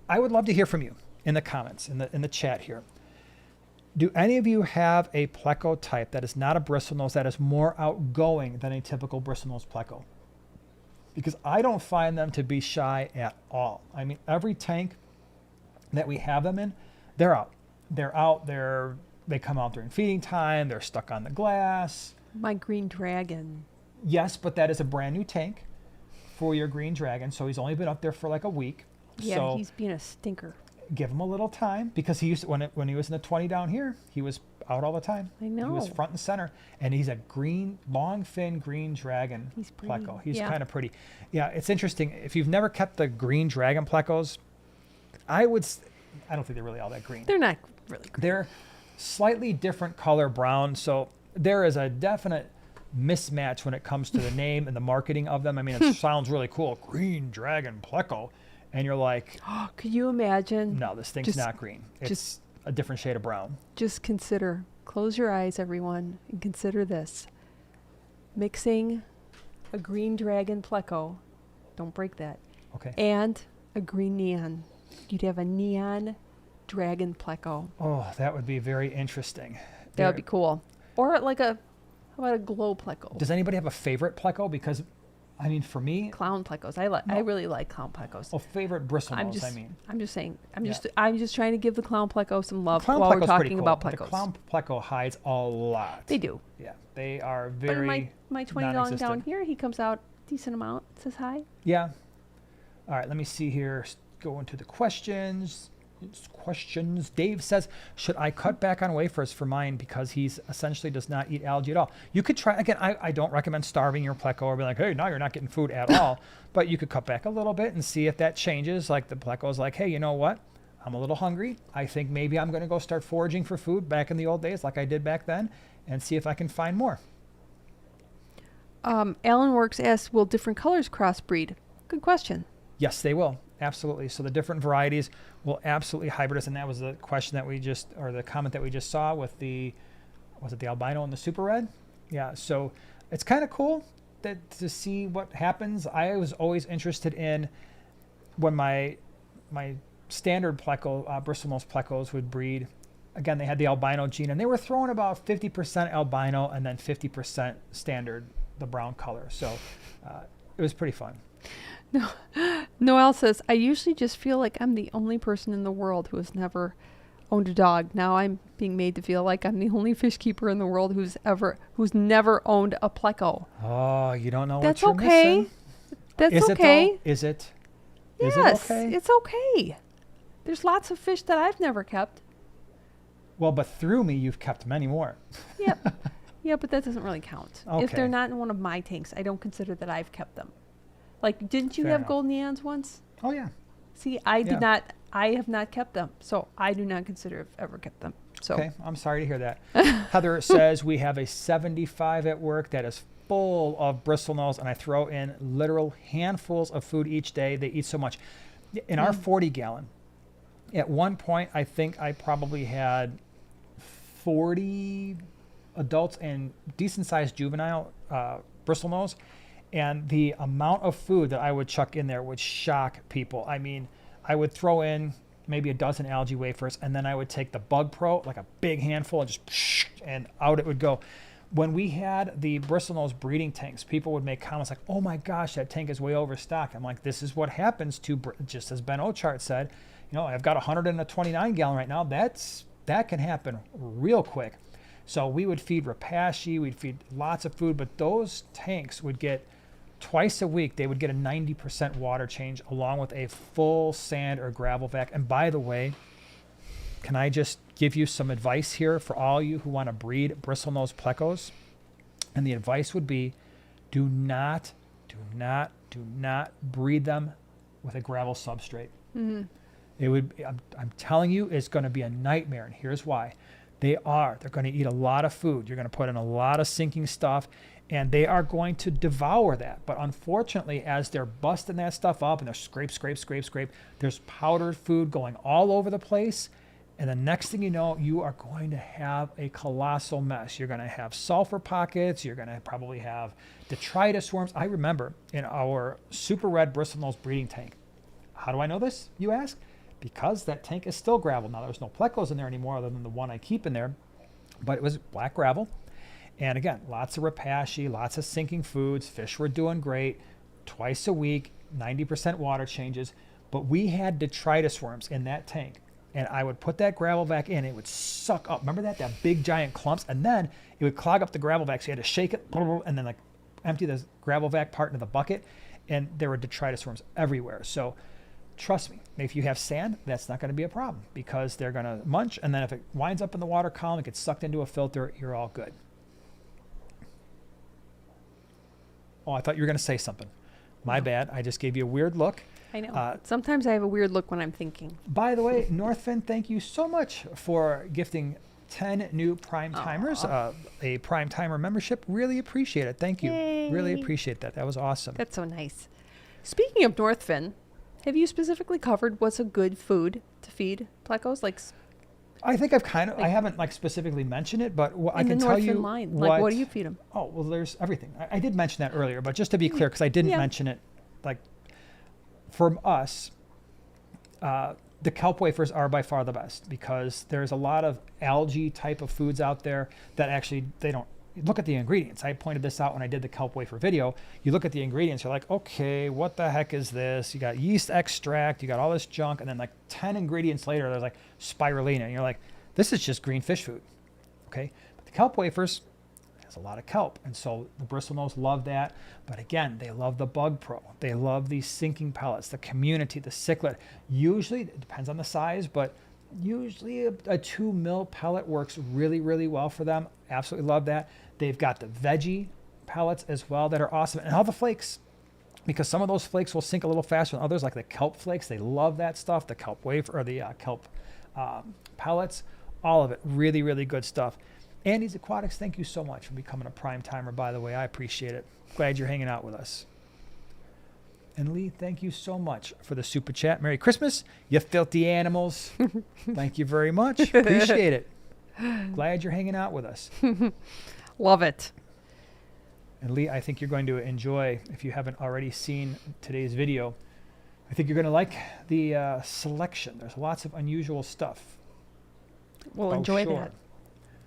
I would love to hear from you in the comments, in the chat here. Do any of you have a pleco type that is not a bristlenose that is more outgoing than a typical bristlenose pleco? because I don't find them to be shy at all. I mean, every tank that we have them in, they're out. They come out during feeding time. They're stuck on the glass. My green dragon. Yes, but that is a brand new tank for your green dragon. So he's only been up there for like a week. Yeah, so he's being a stinker. give him a little time, because he used to, when he was in the 20 down here, he was out all the time. I know. He was front and center, and he's a green, long fin green dragon He's pretty. pleco. He's Yeah. kind of pretty. Yeah, it's interesting. If you've never kept the green dragon plecos, I don't think they're really all that green. They're not really green. They're slightly different color brown, so there is a definite mismatch when it comes to the name and the marketing of them. I mean, it sounds really cool, green dragon pleco, and you're like, Could you imagine? no, this thing's Just- not green. It's just- a different shade of brown. Just consider, close your eyes, everyone, and consider this. Mixing a green dragon pleco, don't break that, Okay. and a green neon. You'd have a neon dragon pleco. Oh, that would be very interesting. That would be cool. Or like how about a glow pleco? Does anybody have a favorite pleco? Because, I mean, for me, Clown plecos. I really like clown plecos. favorite bristlenose, I'm just saying. I'm just trying to give the clown pleco some love clown while we're pleco's pretty talking cool. about The plecos. clown pleco hides a lot. They do. Yeah, they are But very my 20 long down non-existent. here, he comes out decent amount. Says hi. Yeah. All right, let me see here. Go into the questions. Dave says, should I cut back on wafers for mine because he's essentially does not eat algae at all? You could try, again, I don't recommend starving your pleco or be like, hey, now you're not getting food at all. But you could cut back a little bit and see if that changes. Like the pleco's like, hey, you know what? I'm a little hungry. I think maybe I'm going to go start foraging for food back in the old days like I did back then and see if I can find more. Alan Works asks, will different colors crossbreed? Good question. Yes, they will. Absolutely. So the different varieties will absolutely hybridize. And that was the question that the comment that we just saw with was it the albino and the super red? Yeah. So it's kind of cool to see what happens. I was always interested in when my standard pleco, Bristlenose Plecos would breed. Again, they had the albino gene, and they were throwing about 50% albino and then 50% standard, the brown color. So it was pretty fun. No, Noelle says, I usually just feel like I'm the only person in the world who has never owned a dog. Now I'm being made to feel like I'm the only fish keeper in the world who's never owned a pleco. Oh, you don't know That's what you're okay. missing? That's Is okay. It though? Is it? Yes, Is it okay? it's okay. There's lots of fish that I've never kept. Well, but through me, you've kept many more. Yep. Yeah, but that doesn't really count. If Okay. they're not in one of my tanks, I don't consider that I've kept them. Like, didn't you Fair have enough. gold neons once? Oh, yeah. See, I Yeah. have not kept them. So I do not consider I've ever kept them. So Okay, I'm sorry to hear that. Heather says we have a 75 at work that is full of bristlenose, and I throw in literal handfuls of food each day. They eat so much. In our 40 gallon, at one point, I think I probably had 40 adults and decent sized juvenile bristlenose. And the amount of food that I would chuck in there would shock people. I mean, I would throw in maybe a dozen algae wafers, and then I would take the Bug Pro, like a big handful, and just and out it would go. When we had the bristlenose breeding tanks, people would make comments like, oh my gosh, that tank is way overstocked. I'm like, this is what happens to, just as Ben Ochart said, you know, I've got 129 gallon right now. That can happen real quick. So we would feed rapashi, we'd feed lots of food, but those tanks would get twice a week, they would get a 90% water change along with a full sand or gravel vac. And by the way, can I just give you some advice here for all you who want to breed bristlenose plecos? And the advice would be, do not breed them with a gravel substrate. Mm-hmm. It would, I'm telling you, it's going to be a nightmare. And here's why. They're going to eat a lot of food. You're going to put in a lot of sinking stuff, and they are going to devour that. But unfortunately, as they're busting that stuff up and they're scrape, there's powdered food going all over the place. And the next thing you know, you are going to have a colossal mess. You're going to have sulfur pockets. You're going to probably have detritus worms. I remember in our super red bristlenose breeding tank. How do I know this, you ask? Because that tank is still gravel. Now, there's no plecos in there anymore other than the one I keep in there. But it was black gravel. And again, lots of rapashi, lots of sinking foods. Fish were doing great. twice a week, 90% water changes. But we had detritus worms in that tank. And I would put that gravel vac in, it would suck up. Remember that big giant clumps? And then it would clog up the gravel vac. So you had to shake it and then like empty the gravel vac part into the bucket. And there were detritus worms everywhere. So trust me, if you have sand, that's not going to be a problem because they're going to munch. And then if it winds up in the water column, it gets sucked into a filter, you're all good. Oh, I thought you were going to say something. My bad. I just gave you a weird look. I know. Sometimes I have a weird look when I'm thinking. By the way, Northfin, thank you so much for gifting 10 new Prime Timers, a Prime Timer membership. Really appreciate it. Thank you. Yay. Really appreciate that. That was awesome. That's so nice. Speaking of Northfin, have you specifically covered what's a good food to feed Plecos? Like, I think I haven't like specifically mentioned it, but I can tell you line. Like, what do you feed them? Oh, well, there's everything. I did mention that earlier, but just to be clear, because I didn't mention it, like for us, the kelp wafers are by far the best because there's a lot of algae type of foods out there that actually they don't look at the ingredients. I pointed this out when I did the kelp wafer video. You look at the ingredients, you're like, okay, what the heck is this? You got yeast extract, you got all this junk, and then like 10 ingredients later, there's like spirulina, and you're like, this is just green fish food, okay? But the kelp wafers has a lot of kelp, and so the bristlenose love that. But again, they love the bug pro. They love these sinking pellets, the community, the cichlid. Usually, it depends on the size, but usually a 2 mil pellet works really, really well for them. Absolutely love that. They've got the veggie pellets as well that are awesome. And all the flakes, because some of those flakes will sink a little faster than others, like the kelp flakes. They love that stuff, the kelp wafer or the kelp pellets, all of it. Really, really good stuff. Andy's Aquatics, thank you so much for becoming a Prime Timer, by the way. I appreciate it. Glad you're hanging out with us. And Lee, thank you so much for the super chat. Merry Christmas, you filthy animals. Thank you very much. Appreciate it. Glad you're hanging out with us. Love it. And Lee, I think you're going to enjoy, if you haven't already seen today's video, I think you're going to like the selection. There's lots of unusual stuff. We'll enjoy that.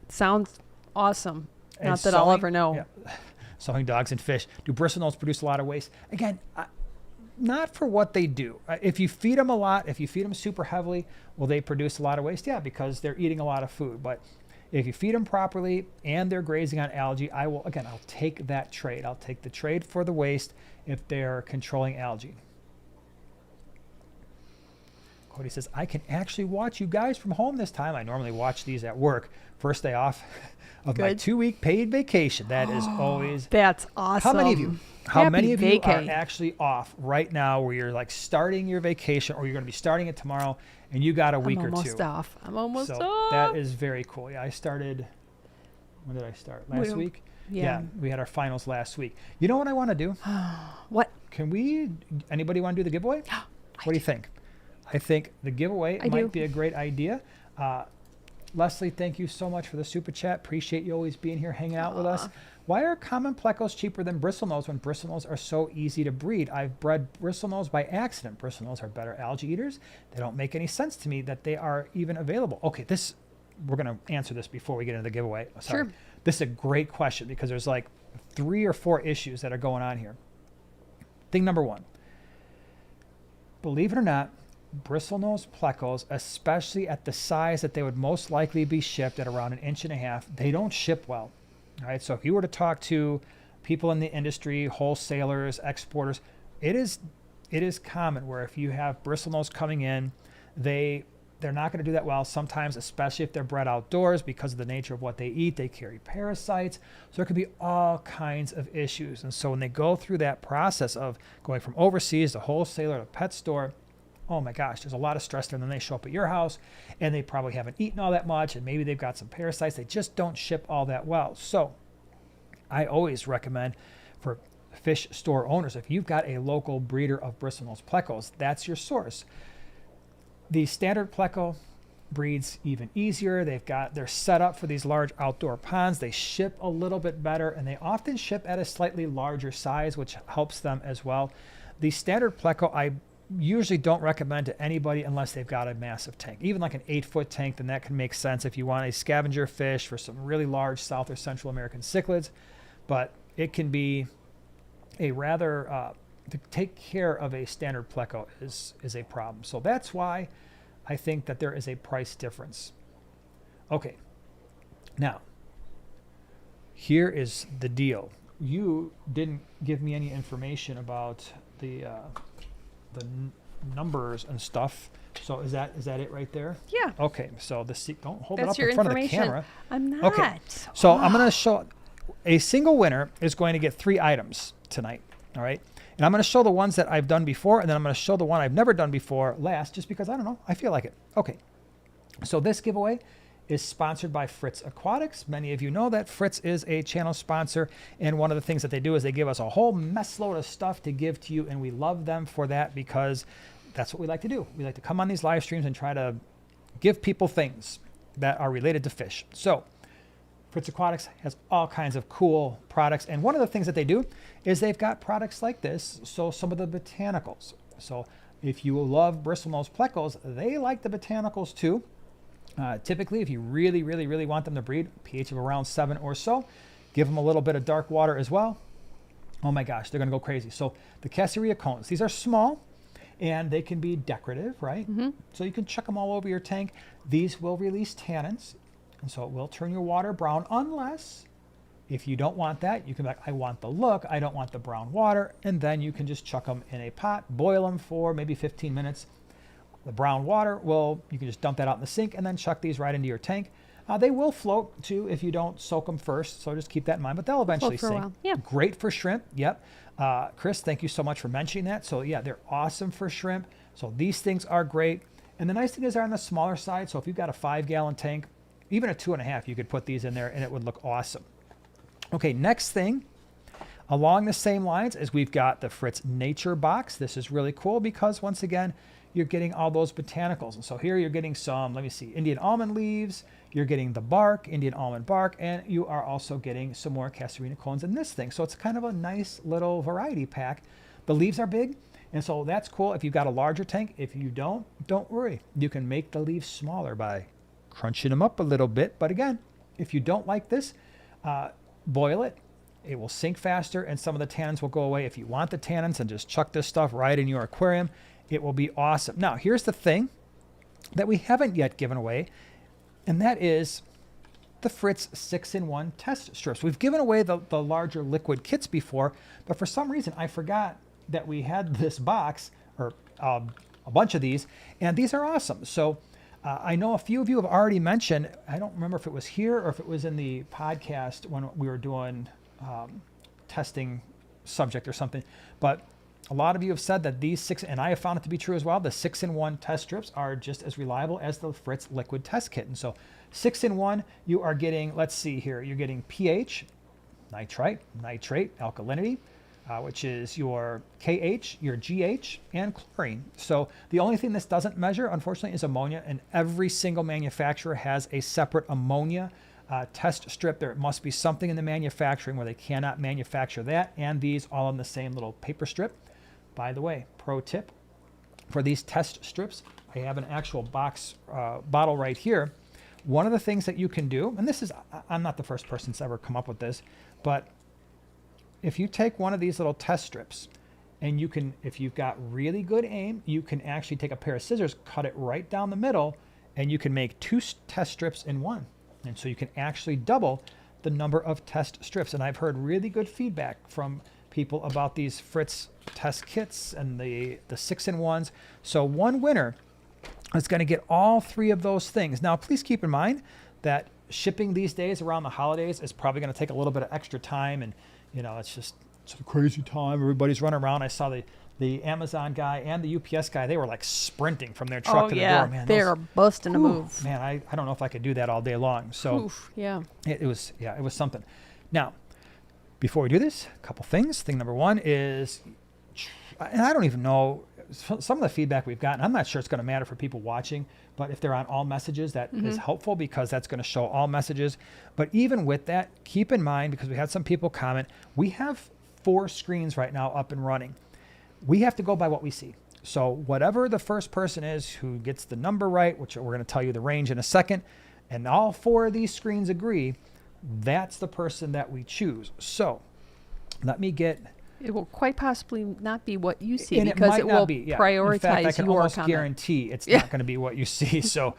Sounds awesome. And Not that I'll ever know. Yeah. Sewing dogs and fish. Do bristlenose produce a lot of waste? Again, not for what they do. If you feed them a lot, if you feed them super heavily, will they produce a lot of waste? Yeah, because they're eating a lot of food. But if you feed them properly and they're grazing on algae, I'll take that trade. I'll take the trade for the waste if they're controlling algae. Cody says, I can actually watch you guys from home this time. I normally watch these at work. First day off of my 2-week paid vacation. That is always... That's awesome. How many of you? How many of you are vacay. actually off right now where you're like starting your vacation or you're going to be starting it tomorrow and you got a week or two? I'm almost so off. That is very cool. Yeah, I started... When did I start? Last week? Yeah. We had our finals last week. You know what I want to do? What? Can we... Anybody want to do the giveaway? What do you think? I think the giveaway might be a great idea. Leslie, thank you so much for the super chat. Appreciate you always being here, hanging out with us. Why are common plecos cheaper than bristlenose when bristlenose are so easy to breed? I've bred bristlenose by accident. Bristlenose are better algae eaters. They don't make any sense to me that they are even available. Okay, we're going to answer this before we get into the giveaway. Sorry. Sure. This is a great question because there's like 3 or 4 issues that are going on here. Thing number 1, believe it or not, bristlenose plecos, especially at the size that they would most likely be shipped at around 1.5 inches, they don't ship well. All right, so if you were to talk to people in the industry, wholesalers, exporters, it is common where if you have bristlenose coming in, they're not going to do that well. Sometimes, especially if they're bred outdoors, because of the nature of what they eat, they carry parasites. So there could be all kinds of issues. And so when they go through that process of going from overseas to wholesaler to pet store, oh my gosh, there's a lot of stress there. And then they show up at your house and they probably haven't eaten all that much and maybe they've got some parasites. They just don't ship all that well. So I always recommend for fish store owners, if you've got a local breeder of bristlenose plecos, that's your source. The standard pleco breeds even easier. They're set up for these large outdoor ponds. They ship a little bit better and they often ship at a slightly larger size, which helps them as well. The standard pleco, I usually don't recommend to anybody unless they've got a massive tank. Even like an 8-foot tank, then that can make sense if you want a scavenger fish for some really large South or Central American cichlids. But it can be a rather to take care of a standard Pleco is a problem. So that's why I think that there is a price difference. Okay, now here is the deal. You didn't give me any information about the numbers and stuff. So is that it right there? Yeah. Okay. So don't hold That's it up in front of the camera. I'm not. Okay. So I'm going to show a single winner is going to get 3 items tonight. All right. And I'm going to show the ones that I've done before, and then I'm going to show the one I've never done before last, just because I don't know. I feel like it. Okay. So this giveaway is sponsored by Fritz Aquatics. Many of you know that Fritz is a channel sponsor, and one of the things that they do is they give us a whole mess load of stuff to give to you, and we love them for that because that's what we like to do. We like to come on these live streams and try to give people things that are related to fish. So Fritz Aquatics has all kinds of cool products, and one of the things that they do is they've got products like this. So some of the botanicals. So if you love Bristlenose Plecos, they like the botanicals too. Typically, if you really, really, really want them to breed, pH of around 7 or so, give them a little bit of dark water as well. Oh my gosh, they're going to go crazy. So the casseria cones, these are small and they can be decorative, right? Mm-hmm. So you can chuck them all over your tank. These will release tannins, and so it will turn your water brown, unless if you don't want that, you can be like, I want the look, I don't want the brown water, and then you can just chuck them in a pot, boil them for maybe 15 minutes. The brown water, you can just dump that out in the sink and then chuck these right into your tank. They will float too if you don't soak them first, so just keep that in mind, but they'll eventually sink. Yeah. Great for shrimp, yep. Chris, thank you so much for mentioning that. So yeah, they're awesome for shrimp. So these things are great. And the nice thing is they're on the smaller side, so if you've got a 5-gallon tank, even a 2.5, you could put these in there and it would look awesome. Okay, next thing, along the same lines as we've got the Fritz Nature Box. This is really cool because once again, you're getting all those botanicals. And so here you're getting some, let me see, Indian almond leaves, you're getting the bark, Indian almond bark, and you are also getting some more castorina cones in this thing. So it's kind of a nice little variety pack. The leaves are big, and so that's cool if you've got a larger tank. If you don't worry. You can make the leaves smaller by crunching them up a little bit. But again, if you don't like this, boil it. It will sink faster, and some of the tannins will go away. If you want the tannins, and just chuck this stuff right in your aquarium, it will be awesome. Now, here's the thing that we haven't yet given away, and that is the Fritz 6-in-1 test strips. We've given away the larger liquid kits before, but for some reason I forgot that we had this box, or a bunch of these, and these are awesome. So I know a few of you have already mentioned, I don't remember if it was here or if it was in the podcast when we were doing testing subject or something, but a lot of you have said that these and I have found it to be true as well, the 6-in-1 test strips are just as reliable as the Fritz liquid test kit. And so 6-in-1, you are getting, let's see here, you're getting pH, nitrite, nitrate, alkalinity, which is your KH, your GH, and chlorine. So the only thing this doesn't measure, unfortunately, is ammonia, and every single manufacturer has a separate ammonia test strip. There must be something in the manufacturing where they cannot manufacture that, and these all on the same little paper strip. By the way, pro tip for these test strips, I have an actual box bottle right here. One of the things that you can do, and this is, I'm not the first person that's ever come up with this, but if you take one of these little test strips and you can, if you've got really good aim, you can actually take a pair of scissors, cut it right down the middle, and you can make 2 test strips in one. And so you can actually double the number of test strips. And I've heard really good feedback from people about these Fritz test kits and the 6-in-1s. So one winner is going to get all 3 of those things. Now, please keep in mind that shipping these days around the holidays is probably going to take a little bit of extra time. And, you know, it's a crazy time. Everybody's running around. I saw the Amazon guy and the UPS guy, they were like sprinting from their truck to the door. Man, they're busting a move. Man, I don't know if I could do that all day long. So yeah, it was something. Now, before we do this, a couple things. Thing number one is, and I don't even know, some of the feedback we've gotten, I'm not sure it's going to matter for people watching, but if they're on all messages, that is helpful because that's going to show all messages. But even with that, keep in mind, because we had some people comment, we have 4 screens right now up and running. We have to go by what we see. So whatever the first person is who gets the number right, which we're going to tell you the range in a second, and all 4 of these screens agree, that's the person that we choose. So let me get It will quite possibly not be what you see And because it will prioritize In fact, I can your almost comment. guarantee it's not going to be what you see. So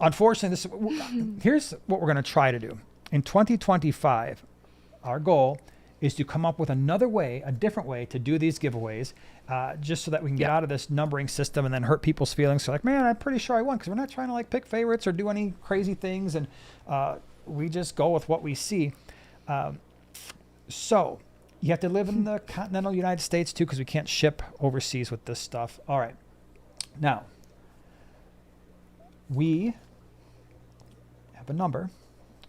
unfortunately, here's what we're going to try to do. In 2025, our goal is to come up with another way, a different way to do these giveaways, just so that we can get out of this numbering system and then hurt people's feelings. So like, man, I'm pretty sure I won, because we're not trying to like pick favorites or do any crazy things. And we just go with what we see. So you have to live in the continental United States too, because we can't ship overseas with this stuff. All right. Now, we have a number.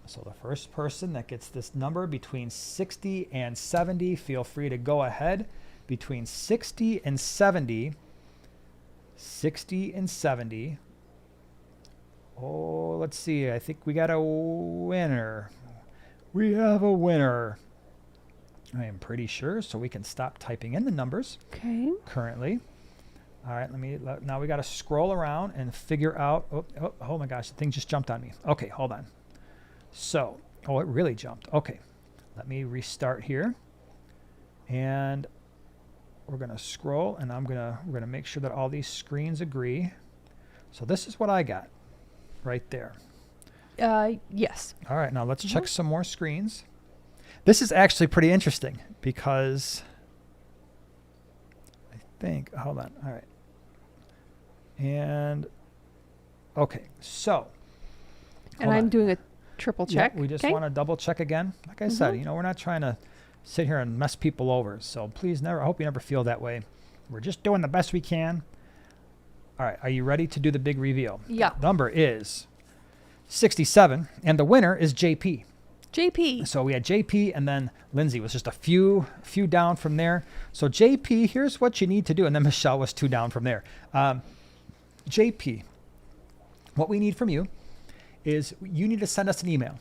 So the first person that gets this number between 60 and 70, feel free to go ahead. Between 60 and 70. 60 and 70. Oh, let's see. I think we got a winner. We have a winner. I am pretty sure, so we can stop typing in the numbers. Okay. Currently. All right, now we got to scroll around and figure out. Oh my gosh, the thing just jumped on me. Okay, hold on. So, it really jumped. Okay, let me restart here. And we're going to scroll, and we're going to make sure that all these screens agree. So this is what I got right there. Yes. All right, now let's check some more screens. This is actually pretty interesting because I think, hold on. All right. And okay, so. And I'm doing a triple check. Yeah, we just want to double check again. Like I said, we're not trying to sit here and mess people over. So please I hope you never feel that way. We're just doing the best we can. All right. Are you ready to do the big reveal? Yeah. The number is 67 and the winner is JP. JP. So we had JP and then Lindsay was just a few down from there. So JP, here's what you need to do. And then Michelle was 2 down from there. JP, what we need from you is you need to send us an email.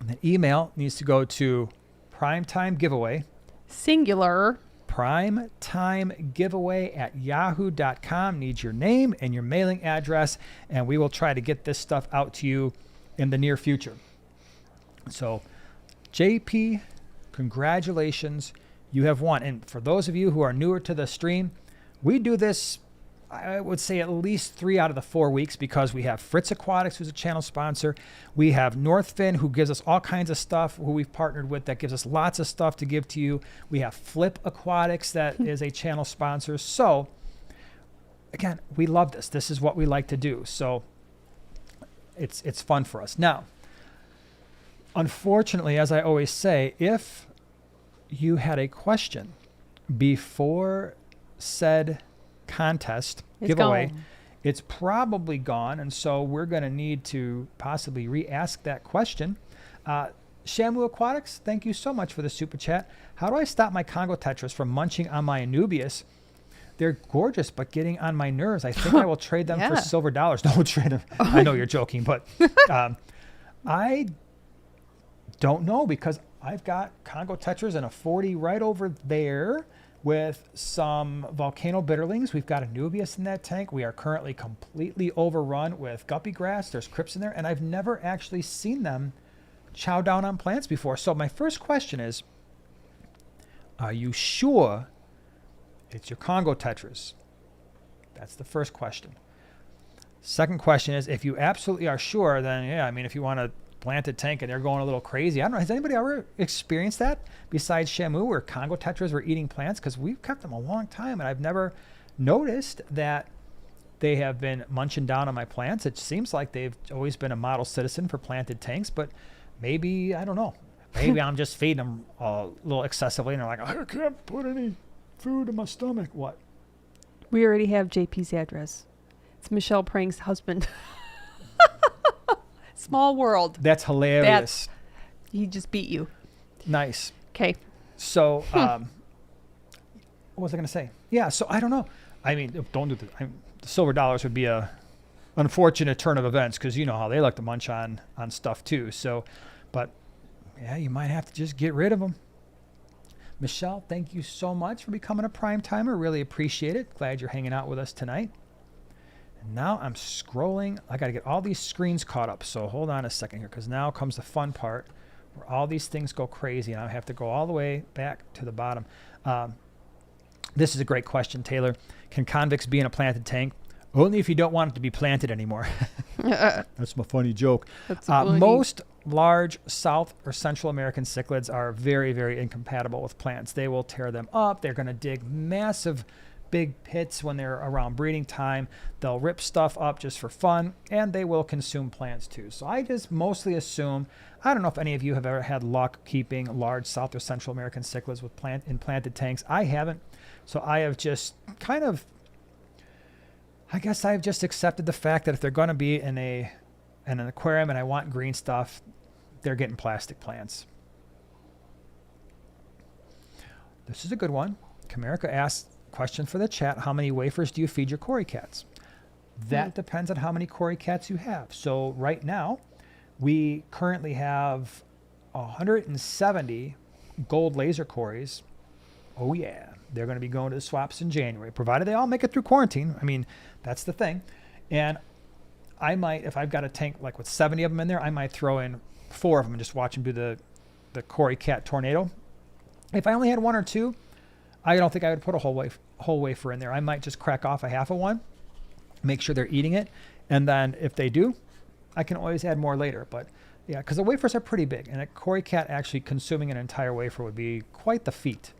And the email needs to go to Primetime Giveaway. Singular. Primetime Giveaway at yahoo.com. Needs your name and your mailing address, and we will try to get this stuff out to you in the near future. So, JP, congratulations. You have won. And for those of you who are newer to the stream, we do this, I would say, at least 3 out of the 4 weeks because we have Fritz Aquatics, who's a channel sponsor. We have Northfin, who gives us all kinds of stuff, who we've partnered with that gives us lots of stuff to give to you. We have Flip Aquatics, that is a channel sponsor. So, again, we love this. This is what we like to do. So, it's fun for us. Now, unfortunately, as I always say, if you had a question before said contest giveaway, gone. It's probably gone, and so we're going to need to possibly re-ask that question. Shamu Aquatics, thank you so much for the super chat. How do I stop my Congo tetras from munching on my Anubias? They're gorgeous, but getting on my nerves. I think I will trade them for silver dollars. No, trade them. I know you're joking, but I don't know, because I've got Congo tetras and a 40 right over there with some volcano bitterlings. We've got Anubias in that tank. We are currently completely overrun with guppy grass. There's crypts in there, and I've never actually seen them chow down on plants before. So my first question is, are you sure it's your Congo tetras? That's the first question. Second question is, if you absolutely are sure, then yeah, I mean, if you want to planted tank and they're going a little crazy. I don't know. Has anybody ever experienced that besides Shamu, where Congo tetras were eating plants? Because we've kept them a long time, and I've never noticed that they have been munching down on my plants. It seems like they've always been a model citizen for planted tanks, but maybe, I don't know. Maybe I'm just feeding them a little excessively, and they're like, I can't put any food in my stomach. What? We already have JP's address. It's Michelle Prang's husband. Small world. That's hilarious. He just beat you. Nice. Okay. So, what was I going to say? Yeah, so I don't know. I mean, don't do the silver dollars would be a unfortunate turn of events, because you know how they like to munch on stuff too. So, but yeah, you might have to just get rid of them. Michelle, thank you so much for becoming a prime timer. Really appreciate it. Glad you're hanging out with us tonight. And now I'm scrolling. I got to get all these screens caught up. So hold on a second here, because now comes the fun part where all these things go crazy, and I have to go all the way back to the bottom. This is a great question, Taylor. Can convicts be in a planted tank? Only if you don't want it to be planted anymore. That's my funny joke. Most large South or Central American cichlids are very, very incompatible with plants. They will tear them up. They're going to dig massive big pits when they're around breeding time. They'll rip stuff up just for fun, and they will consume plants too. So I just mostly assume, I don't know if any of you have ever had luck keeping large South or Central American cichlids with planted tanks. I haven't. So I have just kind of, I guess I've just accepted the fact that if they're going to be in an aquarium and I want green stuff, they're getting plastic plants. This is a good one. Camerica asks, question for the chat, how many wafers do you feed your Cory cats? That depends on how many Cory cats you have. So right now, we currently have 170 gold laser Corys. Oh yeah, they're going to be going to the swaps in January, provided they all make it through quarantine. I mean, that's the thing. And I might, if I've got a tank like with 70 of them in there, I might throw in 4 of them and just watch them do the Cory cat tornado. If I only had 1 or 2, I don't think I would put a whole wafer in there. I might just crack off a half of one, make sure they're eating it, and then if they do, I can always add more later. But yeah, because the wafers are pretty big, and a Cory cat actually consuming an entire wafer would be quite the feat.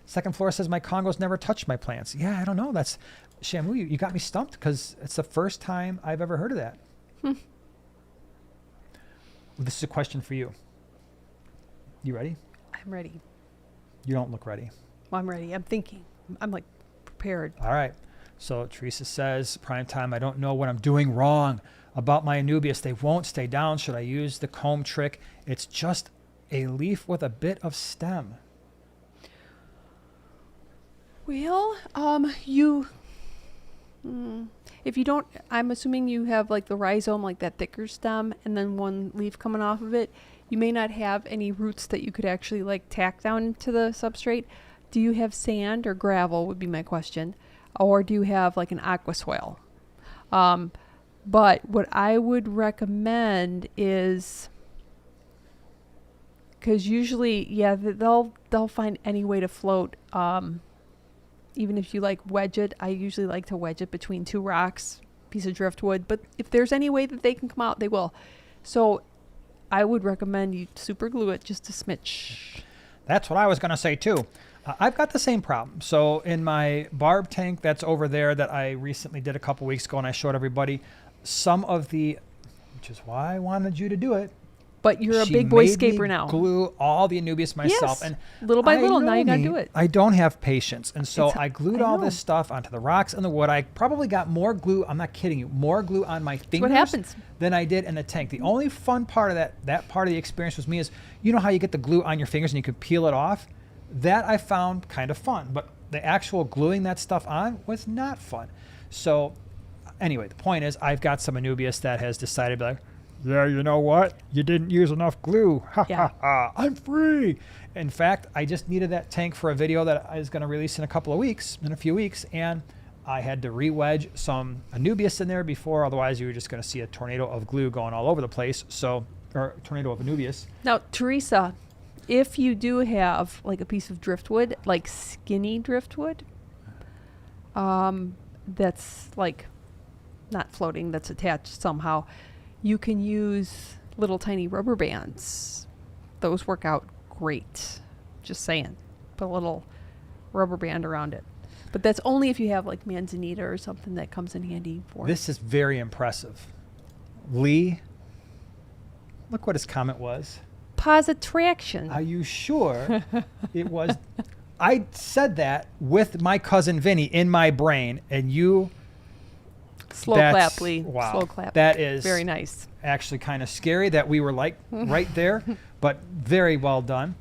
Second floor says, my Congos never touched my plants. Yeah, I don't know. That's Shamu, you got me stumped because it's the first time I've ever heard of that. This is a question for you. You ready? I'm ready. You don't look ready. Well, I'm ready. I'm thinking. I'm like prepared. All right. So Teresa says, prime time, I don't know what I'm doing wrong about my Anubias. They won't stay down. Should I use the comb trick? It's just a leaf with a bit of stem. Well, if you don't, I'm assuming you have like the rhizome, like that thicker stem, and then one leaf coming off of it. You may not have any roots that you could actually like tack down into the substrate. Do you have sand or gravel would be my question. Or do you have like an aqua soil? But what I would recommend is, because usually, yeah, they'll find any way to float. Even if you like wedge it, I usually like to wedge it between 2 rocks, piece of driftwood. But if there's any way that they can come out, they will. So I would recommend you super glue it just a smidge. That's what I was going to say too. I've got the same problem. So in my barb tank that's over there that I recently did a couple weeks ago and I showed everybody some of the, which is why I wanted you to do it. But you're a big boy scaper now. Glue all the Anubias myself. Yes. And little by little, now you got to do it. I don't have patience. And so I glued all this stuff onto the rocks and the wood. I probably got more glue, I'm not kidding you, more glue on my fingers than I did in the tank. The only fun part of that part of the experience with me is, you know how you get the glue on your fingers and you can peel it off? That I found kind of fun. But the actual gluing that stuff on was not fun. So anyway, the point is I've got some Anubias that has decided like, yeah, you know what? You didn't use enough glue. Ha ha ha. I'm free. In fact, I just needed that tank for a video that I was going to release in a few weeks. And I had to re-wedge some Anubias in there before. Otherwise, you were just going to see a tornado of glue going all over the place. Or tornado of Anubias. Now, Teresa, if you do have like a piece of driftwood, like skinny driftwood, that's like not floating, that's attached somehow, you can use little tiny rubber bands. Those work out great. Just saying. Put a little rubber band around it. But that's only if you have like manzanita or something that comes in handy for This is very impressive. Lee, look what his comment was. Positraction. Are you sure it was? I said that with my cousin Vinny in my brain, and you... Slow clap, Lee. Wow. Slow clap. That is very nice. Actually kind of scary that we were like right there, but very well done.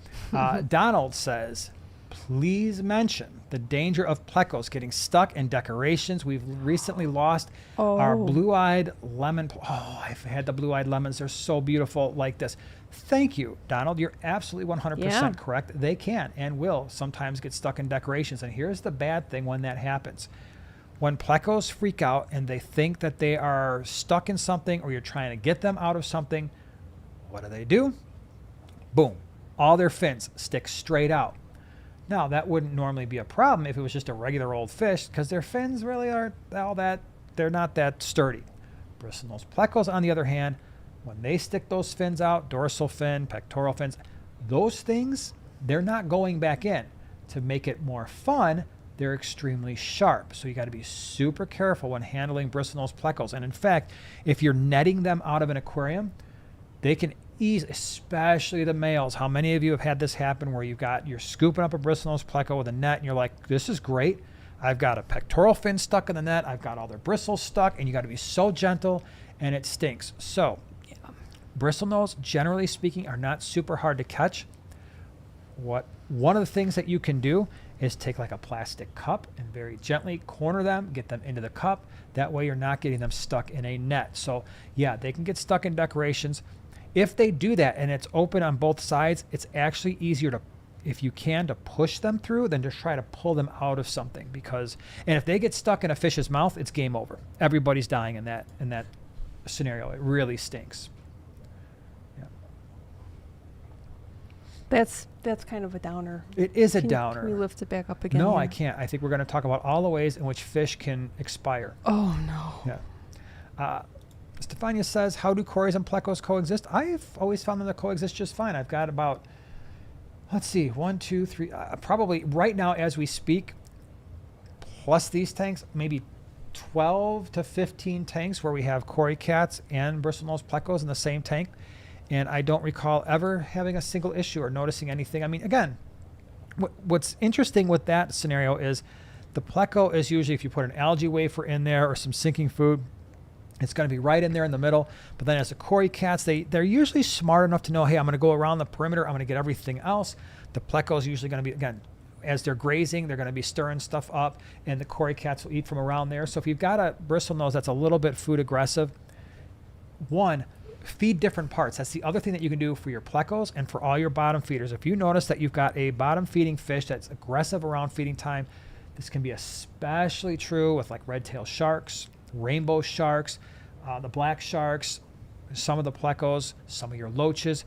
Donald says, please mention the danger of plecos getting stuck in decorations. We've recently lost our blue-eyed lemon. Oh, I've had the blue-eyed lemons. They're so beautiful like this. Thank you, Donald. You're absolutely 100% correct. They can and will sometimes get stuck in decorations. And here's the bad thing when that happens. When plecos freak out and they think that they are stuck in something or you're trying to get them out of something, what do? boom, all their fins stick straight out. Now, that wouldn't normally be a problem if it was just a regular old fish, because their fins really aren't all that, they're not that sturdy. Bristlenose Plecos, on the other hand, when they stick those fins out, dorsal fin, pectoral fins, those things, they're not going back in. To make it more fun, they're extremely sharp. So you got to be super careful when handling Bristlenose Plecos. And in fact, if you're netting them out of an aquarium, they can especially the males. How many of you have had this happen where you're scooping up a Bristlenose Pleco with a net and you're like, this is great. I've got a pectoral fin stuck in the net. I've got all their bristles stuck, and you got to be so gentle, and it stinks. So Bristlenose, generally speaking, are not super hard to catch. One of the things that you can do is take like a plastic cup and very gently corner them, get them into the cup. That way you're not getting them stuck in a net. So yeah, they can get stuck in decorations. If they do that and it's open on both sides, it's actually easier to, if you can, to push them through than to try to pull them out of something. And if they get stuck in a fish's mouth, it's game over. Everybody's dying in that scenario. It really stinks. Yeah. That's kind of a downer. It is a downer. Can we lift it back up again? No, here? I can't. I think we're going to talk about all the ways in which fish can expire. Oh, no. Yeah. Stefania says, how do Cories and Plecos coexist? I've always found them to coexist just fine. I've got about, let's see, 1, 2, 3, probably right now as we speak, plus these tanks, maybe 12 to 15 tanks where we have Cory cats and Bristlenose Plecos in the same tank. And I don't recall ever having a single issue or noticing anything. I mean, again, what's interesting with that scenario is the Pleco is usually, if you put an algae wafer in there or some sinking food, it's going to be right in there in the middle. But then as the Cory cats, they're usually smart enough to know, hey, I'm going to go around the perimeter. I'm going to get everything else. The Pleco is usually going to be, again, as they're grazing, they're going to be stirring stuff up, and the Cory cats will eat from around there. So if you've got a bristlenose that's a little bit food aggressive, one, feed different parts. That's the other thing that you can do for your Plecos and for all your bottom feeders. If you notice that you've got a bottom feeding fish that's aggressive around feeding time, this can be especially true with like red-tailed sharks, rainbow sharks, the black sharks, some of the Plecos, some of your loaches.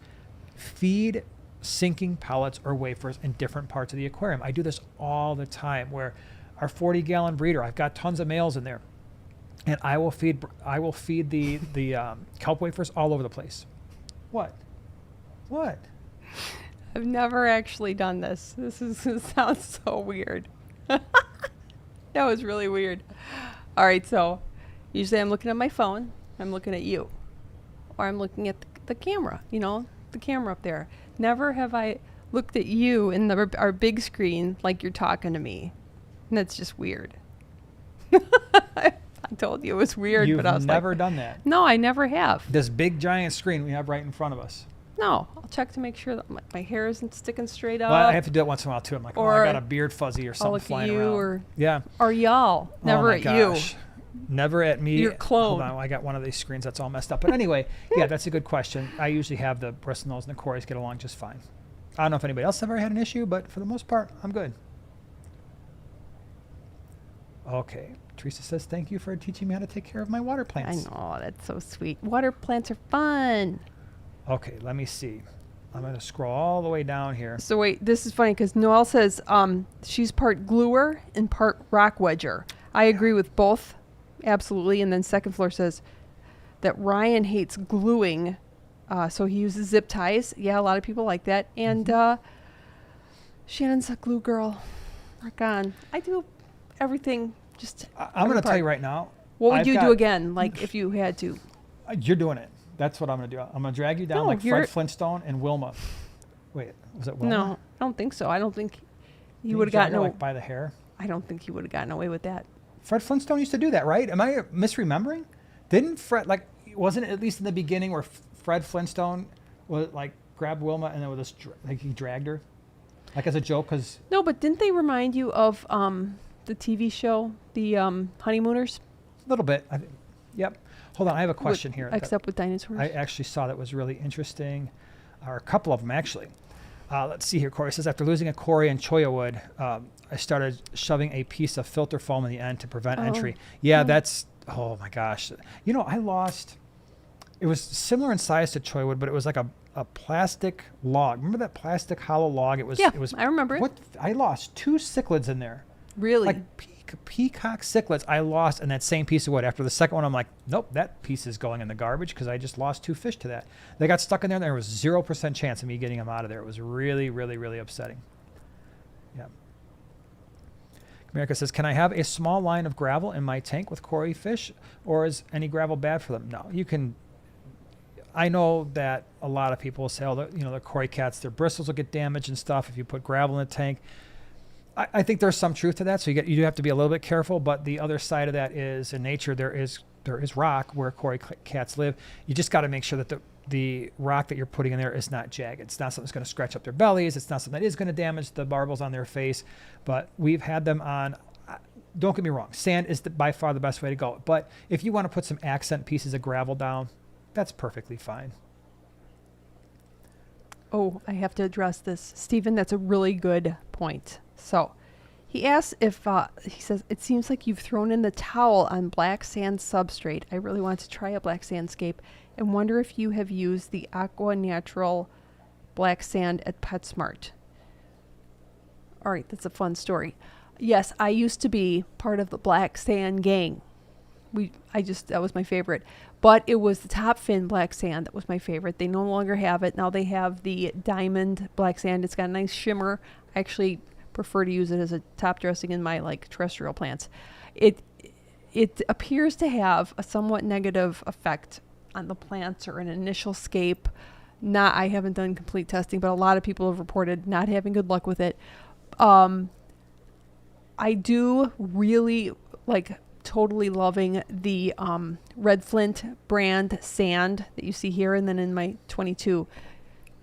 Feed sinking pellets or wafers in different parts of the aquarium. I do this all the time where our 40-gallon breeder, I've got tons of males in there, and I will feed the kelp wafers all over the place. What? I've never actually done this. This sounds so weird. That was really weird. All right, so usually I'm looking at my phone, I'm looking at you, or I'm looking at the camera, the camera up there. Never have I looked at you in our big screen like you're talking to me. And that's just weird. I told you it was weird, but I was never done that. No, I never have. This big giant screen we have right in front of us. No, I'll check to make sure that my hair isn't sticking straight up. Well, I have to do it once in a while too. I'm like, I got a beard fuzzy or something flying around. Or y'all. Never at you. Never at me. Your clone. Hold on, I got one of these screens that's all messed up. But anyway, yeah, that's a good question. I usually have the Bristlenose and the Cories get along just fine. I don't know if anybody else ever had an issue, but for the most part, I'm good. Okay. Teresa says, thank you for teaching me how to take care of my water plants. I know, that's so sweet. Water plants are fun. Okay, let me see. I'm going to scroll all the way down here. So wait, this is funny because Noelle says she's part gluer and part rock wedger. I agree with both, absolutely. And then Second Floor says that Ryan hates gluing, so he uses zip ties. Yeah, a lot of people like that. And Shannon's a glue girl. Rock on. I do everything just. I'm going to tell you right now. What would you do again, like if you had to? You're doing it. That's what I'm going to do. I'm going to drag you down like Fred Flintstone and Wilma. Wait, was it Wilma? No, I don't think so. I don't think he would have gotten like by the hair. I don't think he would have gotten away with that. Fred Flintstone used to do that, right? Am I misremembering? Didn't Fred, like, wasn't it at least in the beginning where Fred Flintstone was like grabbed Wilma and then with this, like he dragged her, like as a joke? Cause no, but didn't they remind you of the TV show, the Honeymooners? A little bit. Yep. Hold on, I have a question here. Except with dinosaurs? I actually saw that was really interesting, or a couple of them actually. Let's see here. Corey says, after losing a Cory and cholla wood, I started shoving a piece of filter foam in the end to prevent entry. Yeah, that's, oh my gosh. I lost, it was similar in size to cholla wood, but it was like a a plastic log. Remember that plastic hollow log? It was. I remember it. I lost 2 cichlids in there. Really? Like peacock cichlids. I lost in that same piece of wood. After the second one, I'm like, nope, that piece is going in the garbage because I just lost 2 fish to that. They got stuck in there. And there was 0% chance of me getting them out of there. It was really, really, really upsetting. Yeah. America says, can I have a small line of gravel in my tank with koi fish, or is any gravel bad for them? No, you can. I know that a lot of people say, the koi cats, their bristles will get damaged and stuff if you put gravel in the tank. I think there's some truth to that, so you do have to be a little bit careful. But the other side of that is, in nature, there is rock where koi cats live. You just got to make sure that the rock that you're putting in there is not jagged. It's not something that's going to scratch up their bellies. It's not something that is going to damage the barbels on their face. But we've had them on. Don't get me wrong, sand is by far the best way to go. But if you want to put some accent pieces of gravel down, that's perfectly fine. Oh, I have to address this. Stephen, that's a really good point. So he asks if, he says, it seems like you've thrown in the towel on black sand substrate. I really want to try a black sandscape and wonder if you have used the Aqua Natural black sand at PetSmart. All right, that's a fun story. Yes, I used to be part of the black sand gang. That was my favorite. But it was the top fin black sand that was my favorite. They no longer have it. Now they have the diamond black sand. It's got a nice shimmer. I actually prefer to use it as a top dressing in my terrestrial plants. It appears to have a somewhat negative effect on the plants or an initial scape. I haven't done complete testing, but a lot of people have reported not having good luck with it. I do really totally loving the Red Flint brand sand that you see here, and then in my 22.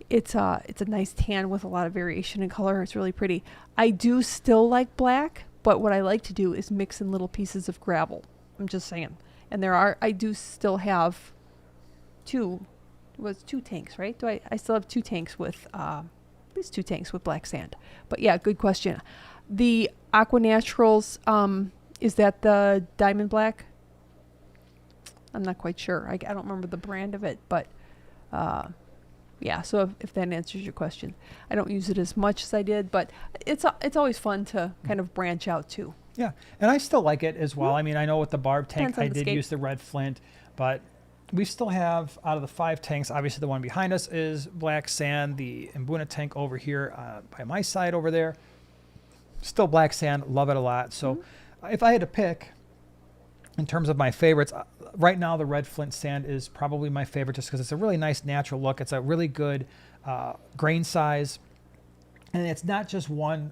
It's a nice tan with a lot of variation in color. It's really pretty. I do still like black, but what I like to do is mix in little pieces of gravel. I'm just saying. And I do still have 2 tanks, right? I still have 2 tanks with, at least 2 tanks with black sand. But yeah, good question. The Aqua Naturals, is that the diamond black? I'm not quite sure. I don't remember the brand of it, but, yeah, so if that answers your question. I don't use it as much as I did, but it's always fun to kind of branch out too. Yeah, and I still like it as well. I mean, I know with the barb tank, I did scape. use the Red Flint, but we still have, out of the 5 tanks, obviously the one behind us is black sand. The Mbuna tank over here by my side over there, still black sand. Love it a lot. So if I had to pick, in terms of my favorites, right now the Red Flint sand is probably my favorite just because it's a really nice natural look. It's a really good grain size, and it's not just one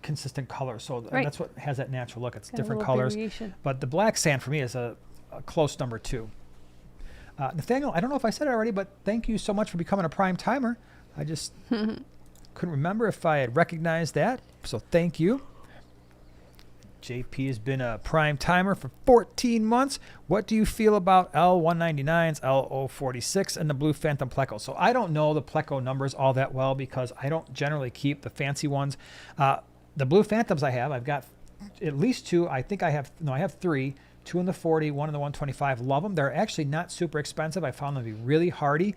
consistent color. So that's what has that natural look. It's different colors. Variation. But the black sand for me is a close number 2. Nathaniel, I don't know if I said it already, but thank you so much for becoming a prime timer. I just couldn't remember if I had recognized that, so thank you. JP has been a prime timer for 14 months. What do you feel about L199s, L046, and the Blue Phantom Pleco? So I don't know the Pleco numbers all that well because I don't generally keep the fancy ones. The Blue Phantoms I've got at least 2. I think I have 3. 2 in the 40, 1 in the 125. Love them. They're actually not super expensive. I found them to be really hardy.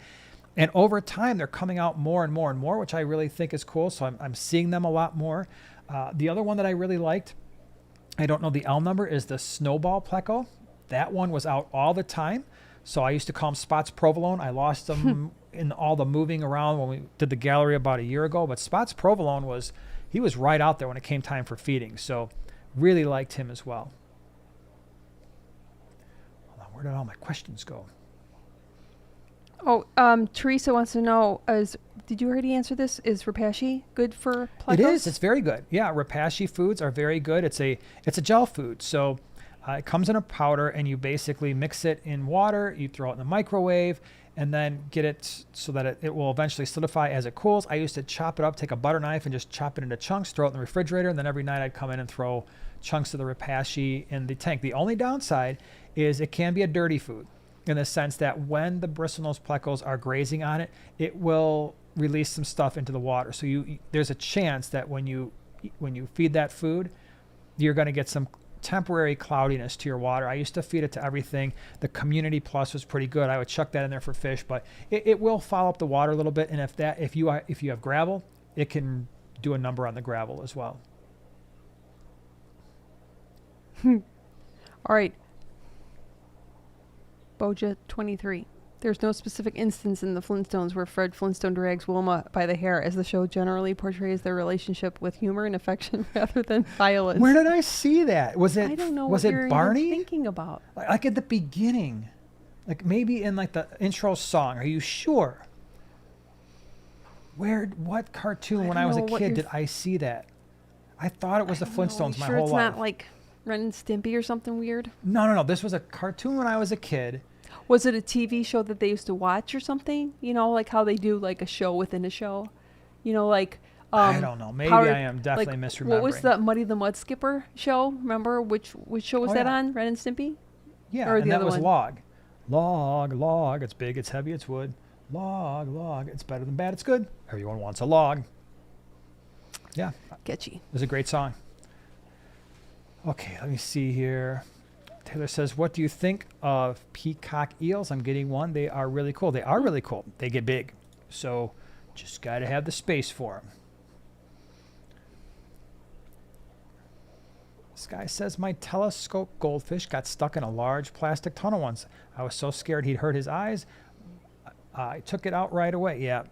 And over time, they're coming out more and more and more, which I really think is cool. So I'm seeing them a lot more. The other one that I really liked, I don't know the L number, is the Snowball Pleco. That one was out all the time. So I used to call them Spots Provolone. I lost them in all the moving around when we did the gallery about a year ago. But Spots Provolone was right out there when it came time for feeding. So really liked him as well. Hold on, where did all my questions go? Oh, Teresa wants to know, did you already answer this? Is Repashy good for Plecos? It is. It's very good. Yeah, Repashy foods are very good. It's a gel food. So it comes in a powder, and you basically mix it in water. You throw it in the microwave, and then get it so that it will eventually solidify as it cools. I used to chop it up, take a butter knife, and just chop it into chunks, throw it in the refrigerator, and then every night I'd come in and throw chunks of the Repashy in the tank. The only downside is it can be a dirty food, in the sense that when the Bristlenose Plecos are grazing on it, it will release some stuff into the water. So there's a chance that when you feed that food, you're going to get some temporary cloudiness to your water. I used to feed it to everything. The Community Plus was pretty good. I would chuck that in there for fish, but it will foul up the water a little bit. And if you have gravel, it can do a number on the gravel as well. All right. Boja 23. There's no specific instance in the Flintstones where Fred Flintstone drags Wilma by the hair, as the show generally portrays their relationship with humor and affection rather than violence. Where did I see that? Was it? I don't know. Was what it you're Barney? thinking about? Like at the beginning, like maybe in like the intro song. Are you sure? What cartoon when I was a kid did I see that? I thought it was the Flintstones my whole life. It's not like Ren and Stimpy or something weird? No. This was a cartoon when I was a kid. Was it a TV show that they used to watch or something? You know, like how they do like a show within a show? You know, like... I don't know. Maybe I am definitely misremembering. What was the Muddy the Mud Skipper show? Remember? Which show was that on? Ren and Stimpy? Yeah, or and the that other was one? Log. Log. It's big, it's heavy, it's wood. Log. It's better than bad, it's good. Everyone wants a log. Yeah. Catchy. It was a great song. Okay, let me see here. Taylor says, what do you think of peacock eels? I'm getting one. They are really cool. They are really cool. They get big. So just got to have the space for them. This guy says, my telescope goldfish got stuck in a large plastic tunnel once. I was so scared he'd hurt his eyes. I took it out right away. Yeah.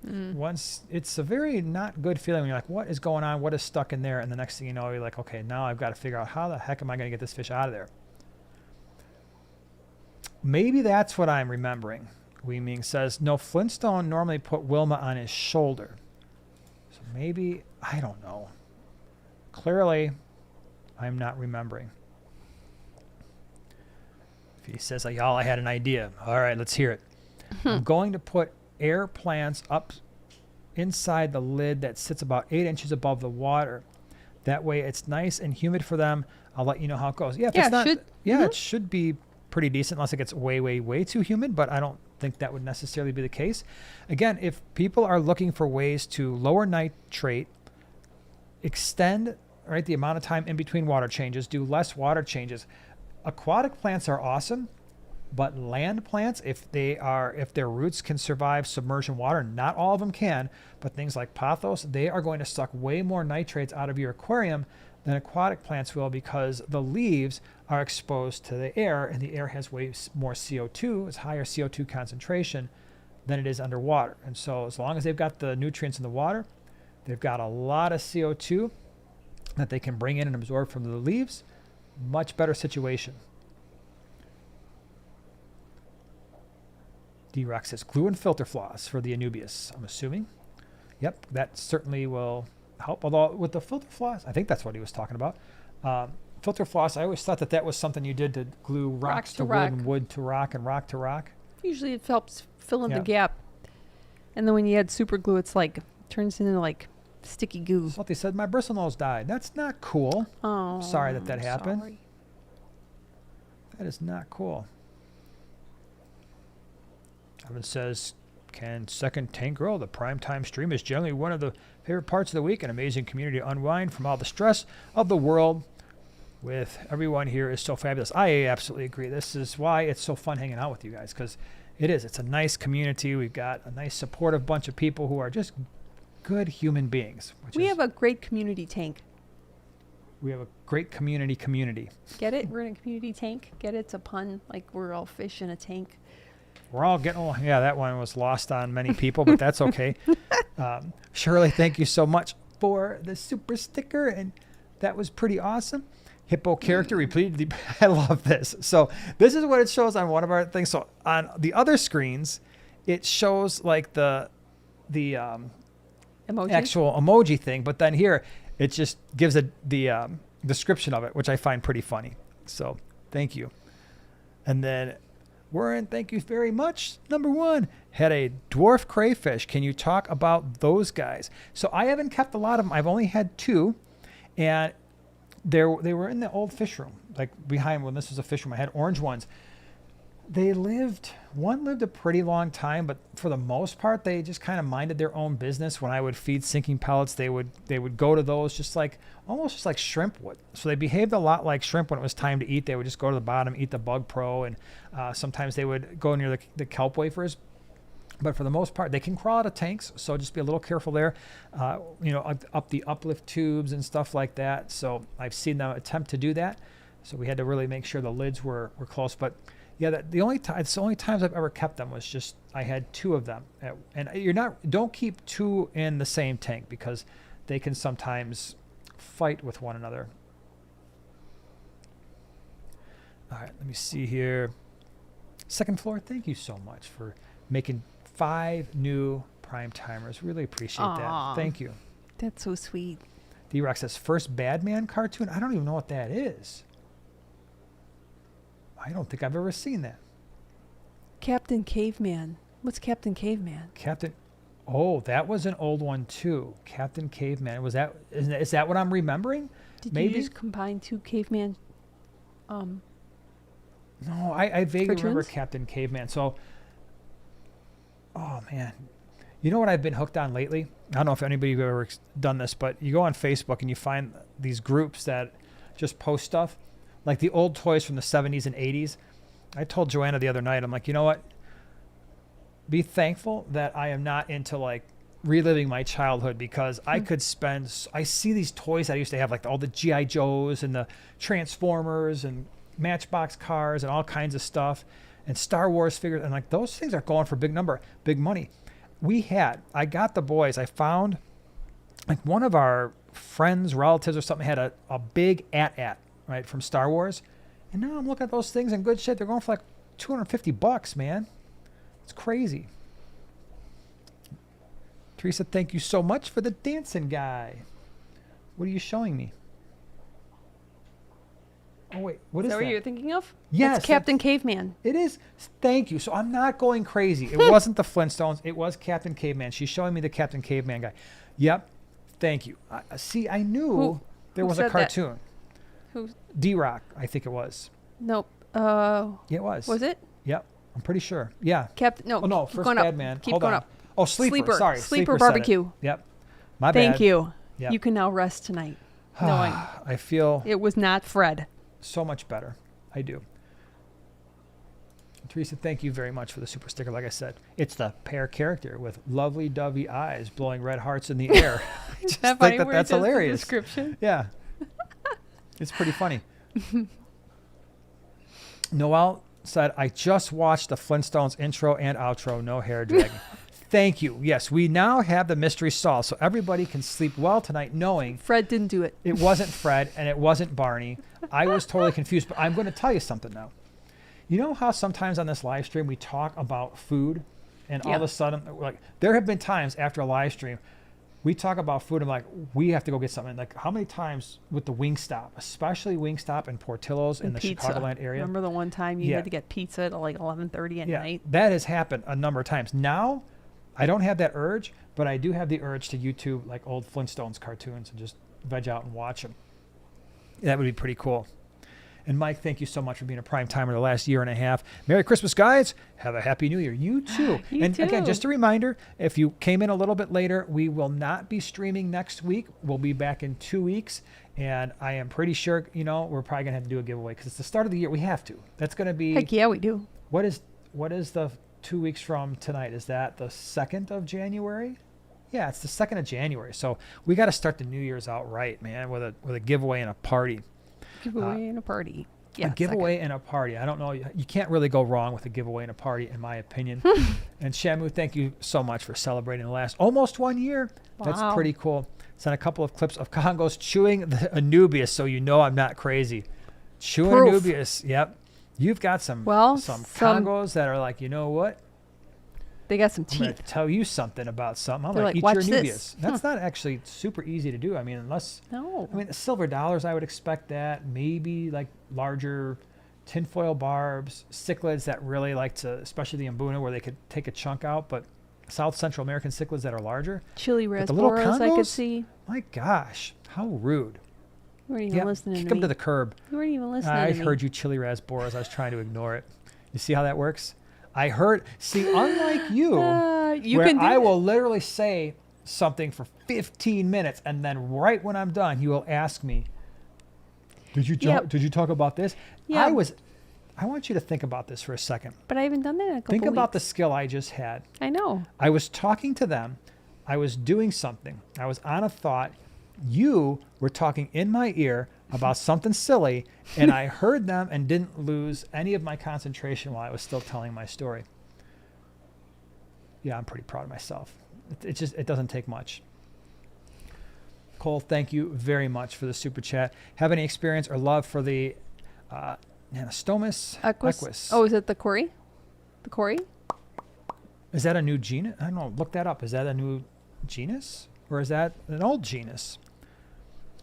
Once it's a very not good feeling when you're like, what is going on? What is stuck in there? And the next thing you know, you're like, okay, now I've got to figure out how the heck am I going to get this fish out of there? Maybe that's what I'm remembering. Wee Ming says, no, Flintstone normally put Wilma on his shoulder. So maybe, I don't know. Clearly, I'm not remembering. If he says, like, y'all, I had an idea. All right, let's hear it. I'm going to put air plants up inside the lid that sits about 8 inches above the water. That way it's nice and humid for them. I'll let you know how it goes. Yeah, if it's not, it should be pretty decent unless it gets way too humid, but I don't think that would necessarily be the case. Again, if people are looking for ways to lower nitrate, extend the amount of time in between water changes, do less water changes. Aquatic plants are awesome, but land plants, if their roots can survive submersion water, not all of them can, but things like pothos, they are going to suck way more nitrates out of your aquarium than aquatic plants will, because the leaves are exposed to the air, and the air has way more CO2, it's higher CO2 concentration than it is underwater. And so as long as they've got the nutrients in the water, they've got a lot of CO2 that they can bring in and absorb from the leaves, much better situation. D-Rock says, glue and filter floss for the Anubias, I'm assuming. Yep, that certainly will help. Although with the filter floss, I think that's what he was talking about. Filter floss, I always thought that was something you did to glue rocks to wood and wood to rock and rock to rock. Usually it helps fill in the gap. And then when you add super glue, it's like, turns into like sticky goo. That's what they said, my bristlenose died. That's not cool. Oh, I'm sorry that happened. Sorry. That is not cool. Evan says, can second tank grow? The primetime stream is generally one of the favorite parts of the week. An amazing community to unwind from all the stress of the world. With everyone here is so fabulous. I absolutely agree. This is why it's so fun hanging out with you guys, because it is. It's a nice community. We've got a nice supportive bunch of people who are just good human beings. We have a great community tank. We have a great community. Get it? We're in a community tank. Get it? It's a pun. Like we're all fish in a tank. We're all getting, that one was lost on many people, but that's okay. Shirley, thank you so much for the super sticker, and that was pretty awesome. Hippo character repeated. I love this. So this is what it shows on one of our things. So on the other screens, it shows like the emoji? Actual emoji thing, but then here it just gives the description of it, which I find pretty funny. So thank you. And then Warren, thank you very much. Number 1, had a dwarf crayfish. Can you talk about those guys? So I haven't kept a lot of them. I've only had 2, and they were in the old fish room, like behind when this was a fish room. I had orange ones. One lived a pretty long time, but for the most part, they just kind of minded their own business. When I would feed sinking pellets, they would go to those almost just like shrimp would. So they behaved a lot like shrimp when it was time to eat. They would just go to the bottom, eat the bug pro, and sometimes they would go near the kelp wafers. But for the most part, they can crawl out of tanks, so just be a little careful there. Up the uplift tubes and stuff like that. So I've seen them attempt to do that. So we had to really make sure the lids were close. But yeah, it's the only times I've ever kept them was just I had 2 of them, and don't keep 2 in the same tank because they can sometimes fight with one another. All right, let me see here. Second floor, thank you so much for making 5 new prime timers. Really appreciate that. Thank you. That's so sweet. D-Rock says first Badman cartoon. I don't even know what that is. I don't think I've ever seen that. Captain Caveman. What's Captain Caveman? Oh, that was an old one too. Captain Caveman. Is that what I'm remembering? Did Maybe? you just combine 2 caveman? No, I vaguely remember cartoons? Captain Caveman. So, oh man, you know what I've been hooked on lately? I don't know if anybody's ever done this, but you go on Facebook and you find these groups that just post stuff. Like the old toys from the 70s and 80s. I told Joanna the other night, I'm like, you know what? Be thankful that I am not into like reliving my childhood because I see these toys I used to have, like all the G.I. Joes and the Transformers and Matchbox cars and all kinds of stuff and Star Wars figures. And like those things are going for big money. I got the boys. I found like one of our friends, relatives or something had a big AT-AT. Right, from Star Wars. And now I'm looking at those things and good shit. They're going for like $250, man. It's crazy. Teresa, thank you so much for the dancing guy. What are you showing me? Oh, wait. What is that? Is that what you're thinking of? Yes. That's Captain Caveman. It is. Thank you. So I'm not going crazy. It wasn't the Flintstones. It was Captain Caveman. She's showing me the Captain Caveman guy. Yep. Thank you. See, I knew there was a cartoon. Who? D-Rock, I think it was. Nope. Yeah, it was. Was it? Yep. I'm pretty sure. Yeah. Captain. No. Oh, no. First Badman. Keep Hold going on. up. Oh, Sleeper. Sorry. Sleeper said barbecue. it. Yep. My bad. Thank you. Yep. You can now rest tonight, knowing I feel it was not Fred. so much better. I do. Teresa, thank you very much for the super sticker. Like I said, it's the pear character with lovely dovey eyes blowing red hearts in the air. I just think that's hilarious. Description. Yeah. It's pretty funny. Noelle said, I just watched the Flintstones intro and outro, no hair dragging. Thank you. Yes, we now have the mystery solved, so everybody can sleep well tonight knowing Fred didn't do it. it wasn't Fred and it wasn't Barney. I was totally confused, but I'm going to tell you something now. You know how sometimes on this live stream we talk about food and all of a sudden, like, there have been times after a live stream we talk about food and like, we have to go get something. Like, how many times with the Wingstop, especially Wingstop and Portillo's in the Chicagoland area? Remember the one time you had to get pizza at like 11:30 at night? That has happened a number of times. Now, I don't have that urge, but I do have the urge to YouTube like old Flintstones cartoons and just veg out and watch them. That would be pretty cool. And Mike, thank you so much for being a prime timer the last year and a half. Merry Christmas, guys. Have a happy new year. You too. Again, just a reminder, if you came in a little bit later, we will not be streaming next week. We'll be back in 2 weeks. And I am pretty sure, we're probably going to have to do a giveaway because it's the start of the year. We have to. That's going to be. Heck yeah, we do. What is the 2 weeks from tonight? Is that the 2nd of January? Yeah, it's the 2nd of January. So we got to start the New Year's out right, man, with a giveaway and a party. Giveaway and a party. Yeah, a giveaway and a party. I don't know. You can't really go wrong with a giveaway and a party, in my opinion. And Shamu, thank you so much for celebrating the last almost 1 year. Wow. That's pretty cool. Sent a couple of clips of Congos chewing the Anubias, so you know I'm not crazy. Chewing Anubias. Yep. You've got some Congos that are like, you know what? They got some I'm teeth. going to tell you something about something. I'm like, eat watch your Anubias. this. That's not actually super easy to do. I mean, the silver dollars, I would expect that. Maybe like larger tinfoil barbs, cichlids that really like to, especially the Mbuna where they could take a chunk out, but South Central American cichlids that are larger. Chili raspboras, I could see. My gosh, how rude. You weren't even listening to me. Kick them to the curb. You weren't even listening to me. I heard you, chili raspboras. I was trying to ignore it. You see how that works? I heard. See, unlike you, You where can do I it. will literally say something for 15 minutes, and then right when I'm done, you will ask me, "Did you Yep. did you talk about this?" Yeah. I want you to think about this for a second. But I haven't done that in a couple Think about the weeks. skill I just had. I know. I was talking to them. I was doing something. I was on a thought. You were talking in my ear about something silly, and I heard them and didn't lose any of my concentration while I was still telling my story. Yeah, I'm pretty proud of myself. It doesn't take much. Cole, thank you very much for the super chat. Have any experience or love for the Anastomus equus? Oh, is it the Cory? The Cory? Is that a new genus? I don't know. Look that up. Is that a new genus? Or is that an old genus?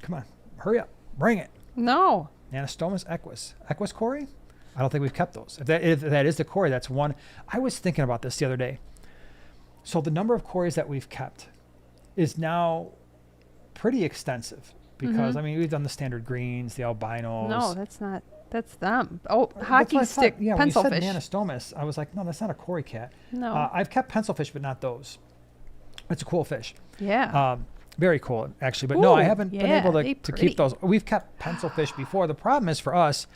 Come on. Hurry up. Bring it. No. Anastomus equus. Equus Cory? I don't think we've kept those. If that is the Cory, that's one. I was thinking about this the other day. So the number of Corys that we've kept is now pretty extensive because, I mean, we've done the standard greens, the albinos. No, that's not. That's them. Oh, That's what hockey I stick, thought. Yeah, when you said pencilfish. Anastomus, I was like, no, that's not a Cory cat. No. I've kept pencilfish, but not those. It's a cool fish. Yeah. Very cool, actually. But no, I Ooh, haven't been yeah, able they to pretty. keep those. We've kept pencilfish before. The problem is for us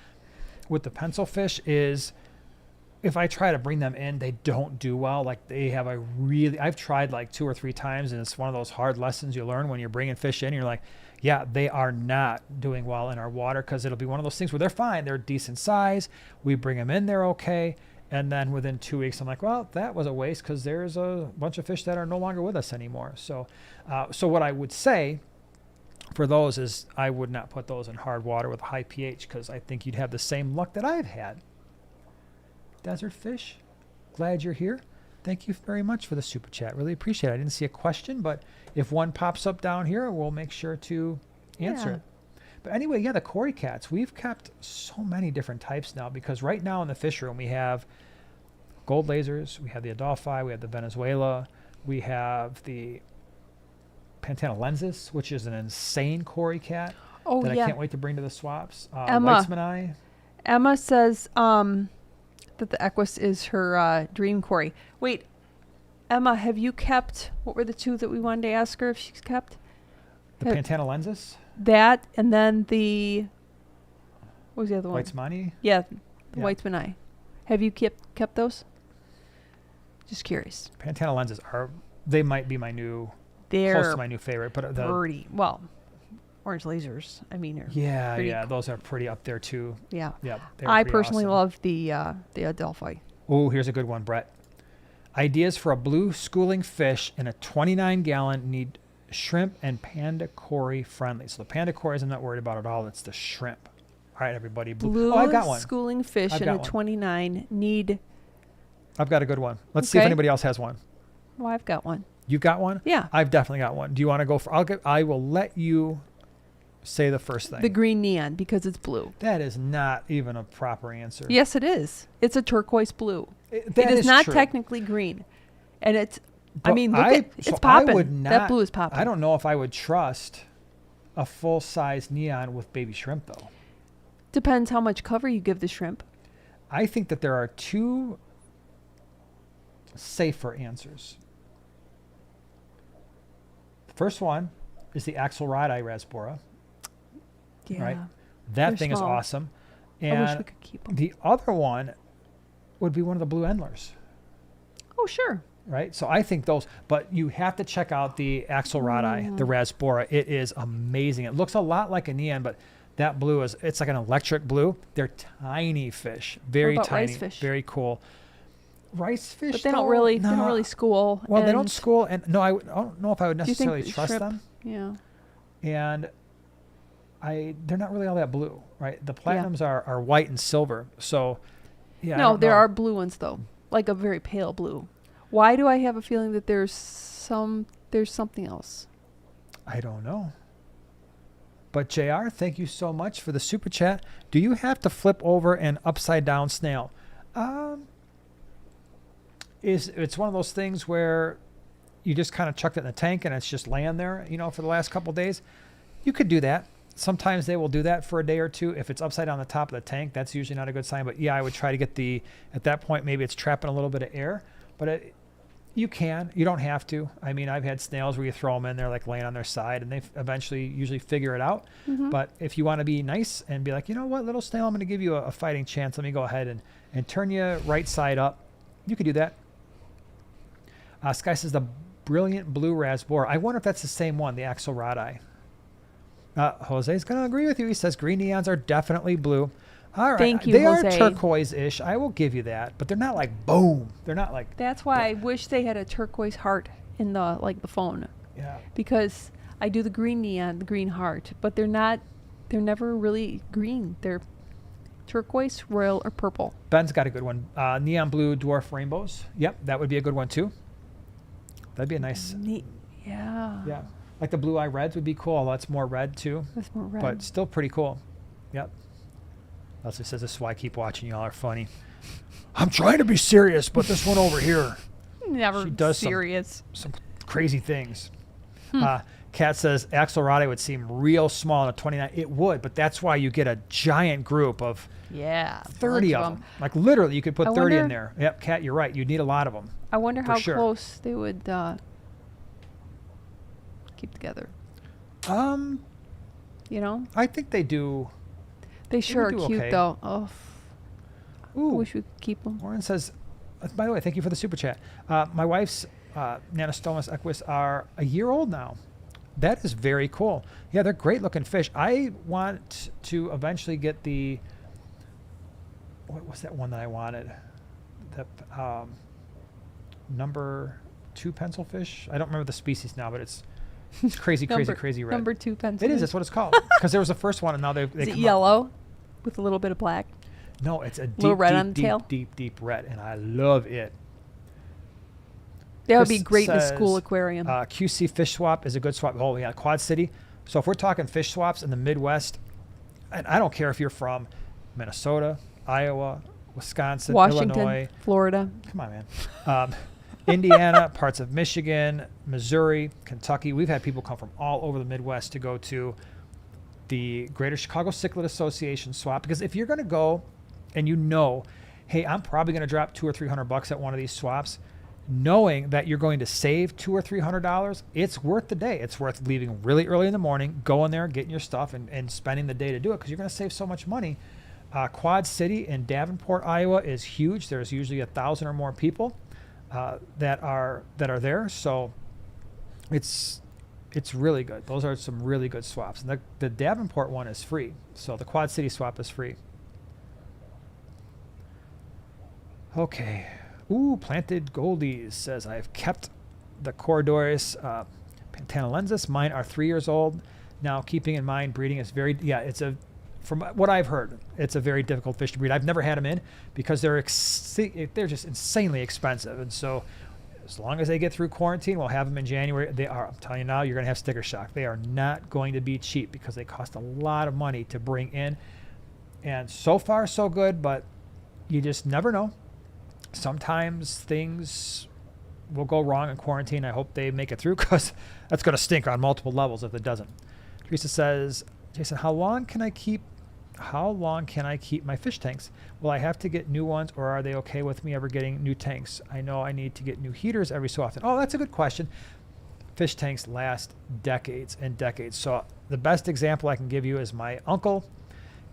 with the pencilfish is if I try to bring them in, they don't do well. Like I've tried like 2 or 3 times, and it's one of those hard lessons you learn when you're bringing fish in. You're like, yeah, they are not doing well in our water because it'll be one of those things where they're fine. They're decent size. We bring them in, they're okay. And then within 2 weeks, I'm like, well, that was a waste because there's a bunch of fish that are no longer with us anymore. So what I would say for those is I would not put those in hard water with high pH because I think you'd have the same luck that I've had. Desert Fish, glad you're here. Thank you very much for the super chat. Really appreciate it. I didn't see a question, but if one pops up down here, we'll make sure to answer Yeah. it. But anyway, yeah, the Cory cats, we've kept so many different types now because right now in the fish room we have gold lasers, we have the Adolphi, we have the Venezuela, we have the Pantanalensis, which is an insane Cory cat Oh, that yeah. I can't wait to bring to the swaps. Emma. Weitzmanni. Emma says that the equus is her dream Cory. Wait, Emma, have you kept, what were the 2 that we wanted to ask her if she's kept? The Pantanalensis, That, and then the, what was the other one? Weitzmanni. Yeah, the Yeah. Weitzmanni. Have you kept those? Just curious. Pantanalensis they might be close to my new favorite, but Pretty, well, orange lasers, I mean, are yeah, pretty those are pretty up there too. yeah. Yeah, I personally love the Adelphi. Oh, here's a good one, Brett. Ideas for a blue schooling fish in a 29-gallon need shrimp and panda Cory friendly. So the panda Corys I'm not worried about at all. It's the shrimp. All right, everybody. Blue I got one. schooling fish I've in got a one. 29 need. I've got a good one. Let's see if Okay. anybody else has one. Well, I've got one. You got one? Yeah. I've definitely got one. Do you want to go for? I will let you say the first thing. The green neon because it's blue. That is not even a proper answer. Yes, it is. It's a turquoise blue. That it is not true. technically green, and it's. I But mean, look at so it's popping. I would not, That blue is popping. I don't know if I would trust a full-size neon with baby shrimp, though. Depends how much cover you give the shrimp. I think that there are 2 safer answers. The first one is the Axelrodi rasbora. Yeah. Right. That They're thing is small. awesome. I wish And we could keep them. the other one would be one of the blue endlers. Oh, sure. Right. So I think those, but you have to check out the Axelrodi, the rasbora. It is amazing. It looks a lot like a neon, but that blue it's like an electric blue. They're tiny fish, very about tiny, rice fish? very cool. Rice fish, But they don't though, really. nah. They don't really school. Well, they don't and school, and no, I don't know if I would do you think necessarily the trust shrimp- them. Yeah. And they're not really all that blue, right? The platinums are white and silver. So, yeah. I No, don't there know. are blue ones though, like a very pale blue. Why do I have a feeling that there's something else? I don't know. But JR, thank you so much for the super chat. Do you have to flip over an upside down snail? It's one of those things where you just kind of chucked it in the tank and it's just laying there, for the last couple of days. You could do that. sometimes they will do that for a day or two. If it's upside down the top of the tank, that's usually not a good sign. But yeah, I would try to get at that point, maybe it's trapping a little bit of air, but you don't have to. I mean, I've had snails where you throw them in, they're like laying on their side and they eventually usually figure it out. But if you want to be nice and be like, you know what, little snail, I'm going to give you a fighting chance. Let me go ahead and turn you right side up. You could do that. Sky says the brilliant blue raspberry. I wonder if that's the same one, the axolotli. Jose's going to agree with you. He says green neons are definitely blue. All right. Thank you, they Jose. are turquoise-ish. I will give you that, but they're not like boom. They're not like. That's why I wish they had a turquoise heart in the phone. Yeah. Because I do the green neon, the green heart, but they're never really green. They're turquoise, royal, or purple. Ben's got a good one. Neon blue dwarf rainbows. Yep, that would be a good one too. That'd be a nice. Yeah. Yeah. Like the blue eye reds would be cool, although it's more red too. That's more red. But still pretty cool. Yep. Leslie says, this is why I keep watching. Y'all are funny. I'm trying to be serious, but this one over here. Never she does serious. Some crazy things. Kat says, axolotl would seem real small in a 29. It would, but that's why you get a giant group of 30 of them. Like literally, you could put 30 in there. Yep, Kat, you're right. You'd need a lot of them. I wonder how close they would keep together. You know? I think they do. They sure are cute, though. Oh, Ooh. I wish we could keep them. Warren says, by the way, thank you for the super chat. My wife's Nanostomus equus are a year old now. That is very cool. Yeah, they're great looking fish. I want to eventually get what was that one that I wanted? The number 2 pencilfish. I don't remember the species now, but it's crazy, crazy red. Number 2 pencilfish. It is. That's what it's called. Because there was the first one, and now they is it yellow with a little bit of black? No, it's a deep red on the tail? Deep red, and I love it. That would be great in a school aquarium. QC Fish Swap is a good swap. Oh, yeah, Quad City. So if we're talking fish swaps in the Midwest, and I don't care if you're from Minnesota, Iowa, Wisconsin, Washington, Illinois. Florida. Come on, man. Indiana, parts of Michigan, Missouri, Kentucky. We've had people come from all over the Midwest to go to the Greater Chicago Cichlid Association swap. Because if you're going to go and hey, I'm probably going to drop $200 or $300 at one of these swaps, knowing that you're going to save $200 or $300, it's worth the day. It's worth leaving really early in the morning, going there, getting your stuff, and spending the day to do it because you're going to save so much money. Quad City in Davenport, Iowa is huge. There's usually 1,000 or more people that are there. So it's really good. Those are some really good swaps. And the Davenport one is free. So the Quad City swap is free. Okay. Ooh, Planted Goldies says, I've kept the Cordoris Pantanalensis. Mine are 3 years old. Now, keeping in mind breeding is from what I've heard, it's a very difficult fish to breed. I've never had them in because they're just insanely expensive. And so as long as they get through quarantine, we'll have them in January. I'm telling you now, you're going to have sticker shock. They are not going to be cheap because they cost a lot of money to bring in. And so far, so good, but you just never know. Sometimes things will go wrong in quarantine. I hope they make it through because that's going to stink on multiple levels if it doesn't. Teresa says, Jason, how long can I keep my fish tanks? Will I have to get new ones, or are they okay with me ever getting new tanks? I know I need to get new heaters every so often. Oh, that's a good question. Fish tanks last decades and decades. So the best example I can give you is my uncle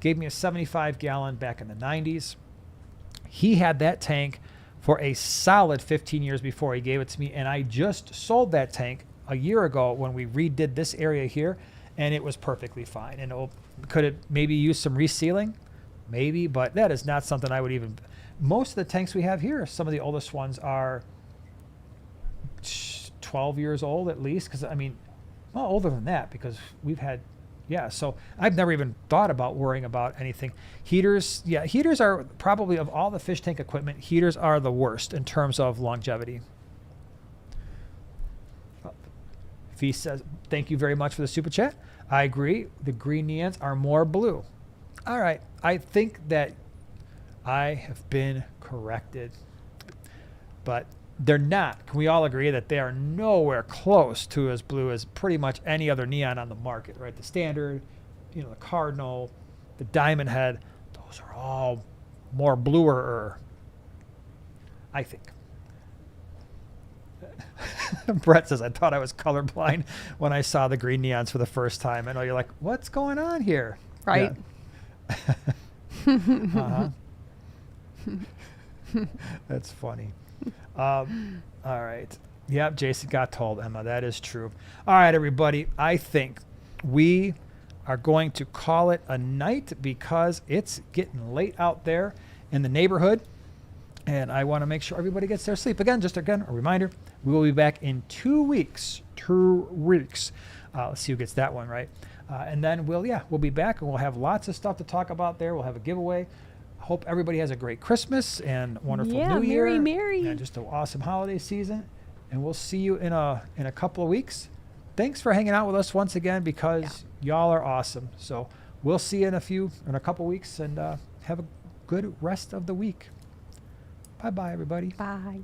gave me a 75-gallon back in the 90s. He had that tank for a solid 15 years before he gave it to me, and I just sold that tank a year ago when we redid this area here, and it was perfectly fine. And could it maybe use some resealing? Maybe, but that is not something I would even. Most of the tanks we have here, some of the oldest ones are 12 years old at least, because older than that because we've had. Yeah, so I've never even thought about worrying about anything. Heaters are probably, of all the fish tank equipment, heaters are the worst in terms of longevity. Fee says, thank you very much for the super chat. I agree. The green neons are more blue. All right. I think that I have been corrected. But they're not. Can we all agree that they are nowhere close to as blue as pretty much any other neon on the market, right? The standard, the cardinal, the diamond head, those are all more bluer, I think. Brett says, I thought I was colorblind when I saw the green neons for the first time. I know you're like, what's going on here? Right. Yeah. That's funny. All right. Yep, Jason got told, Emma. That is true. All right, everybody. I think we are going to call it a night because it's getting late out there in the neighborhood. And I want to make sure everybody gets their sleep. Again, a reminder, we will be back in 2 weeks. 2 weeks. Let's see who gets that one right. And then we'll be back and we'll have lots of stuff to talk about there. We'll have a giveaway. Hope everybody has a great Christmas and wonderful New Year. Merry. And just an awesome holiday season. And we'll see you in a couple of weeks. Thanks for hanging out with us once again because y'all are awesome. So we'll see you in a couple of weeks and have a good rest of the week. Bye-bye, everybody. Bye.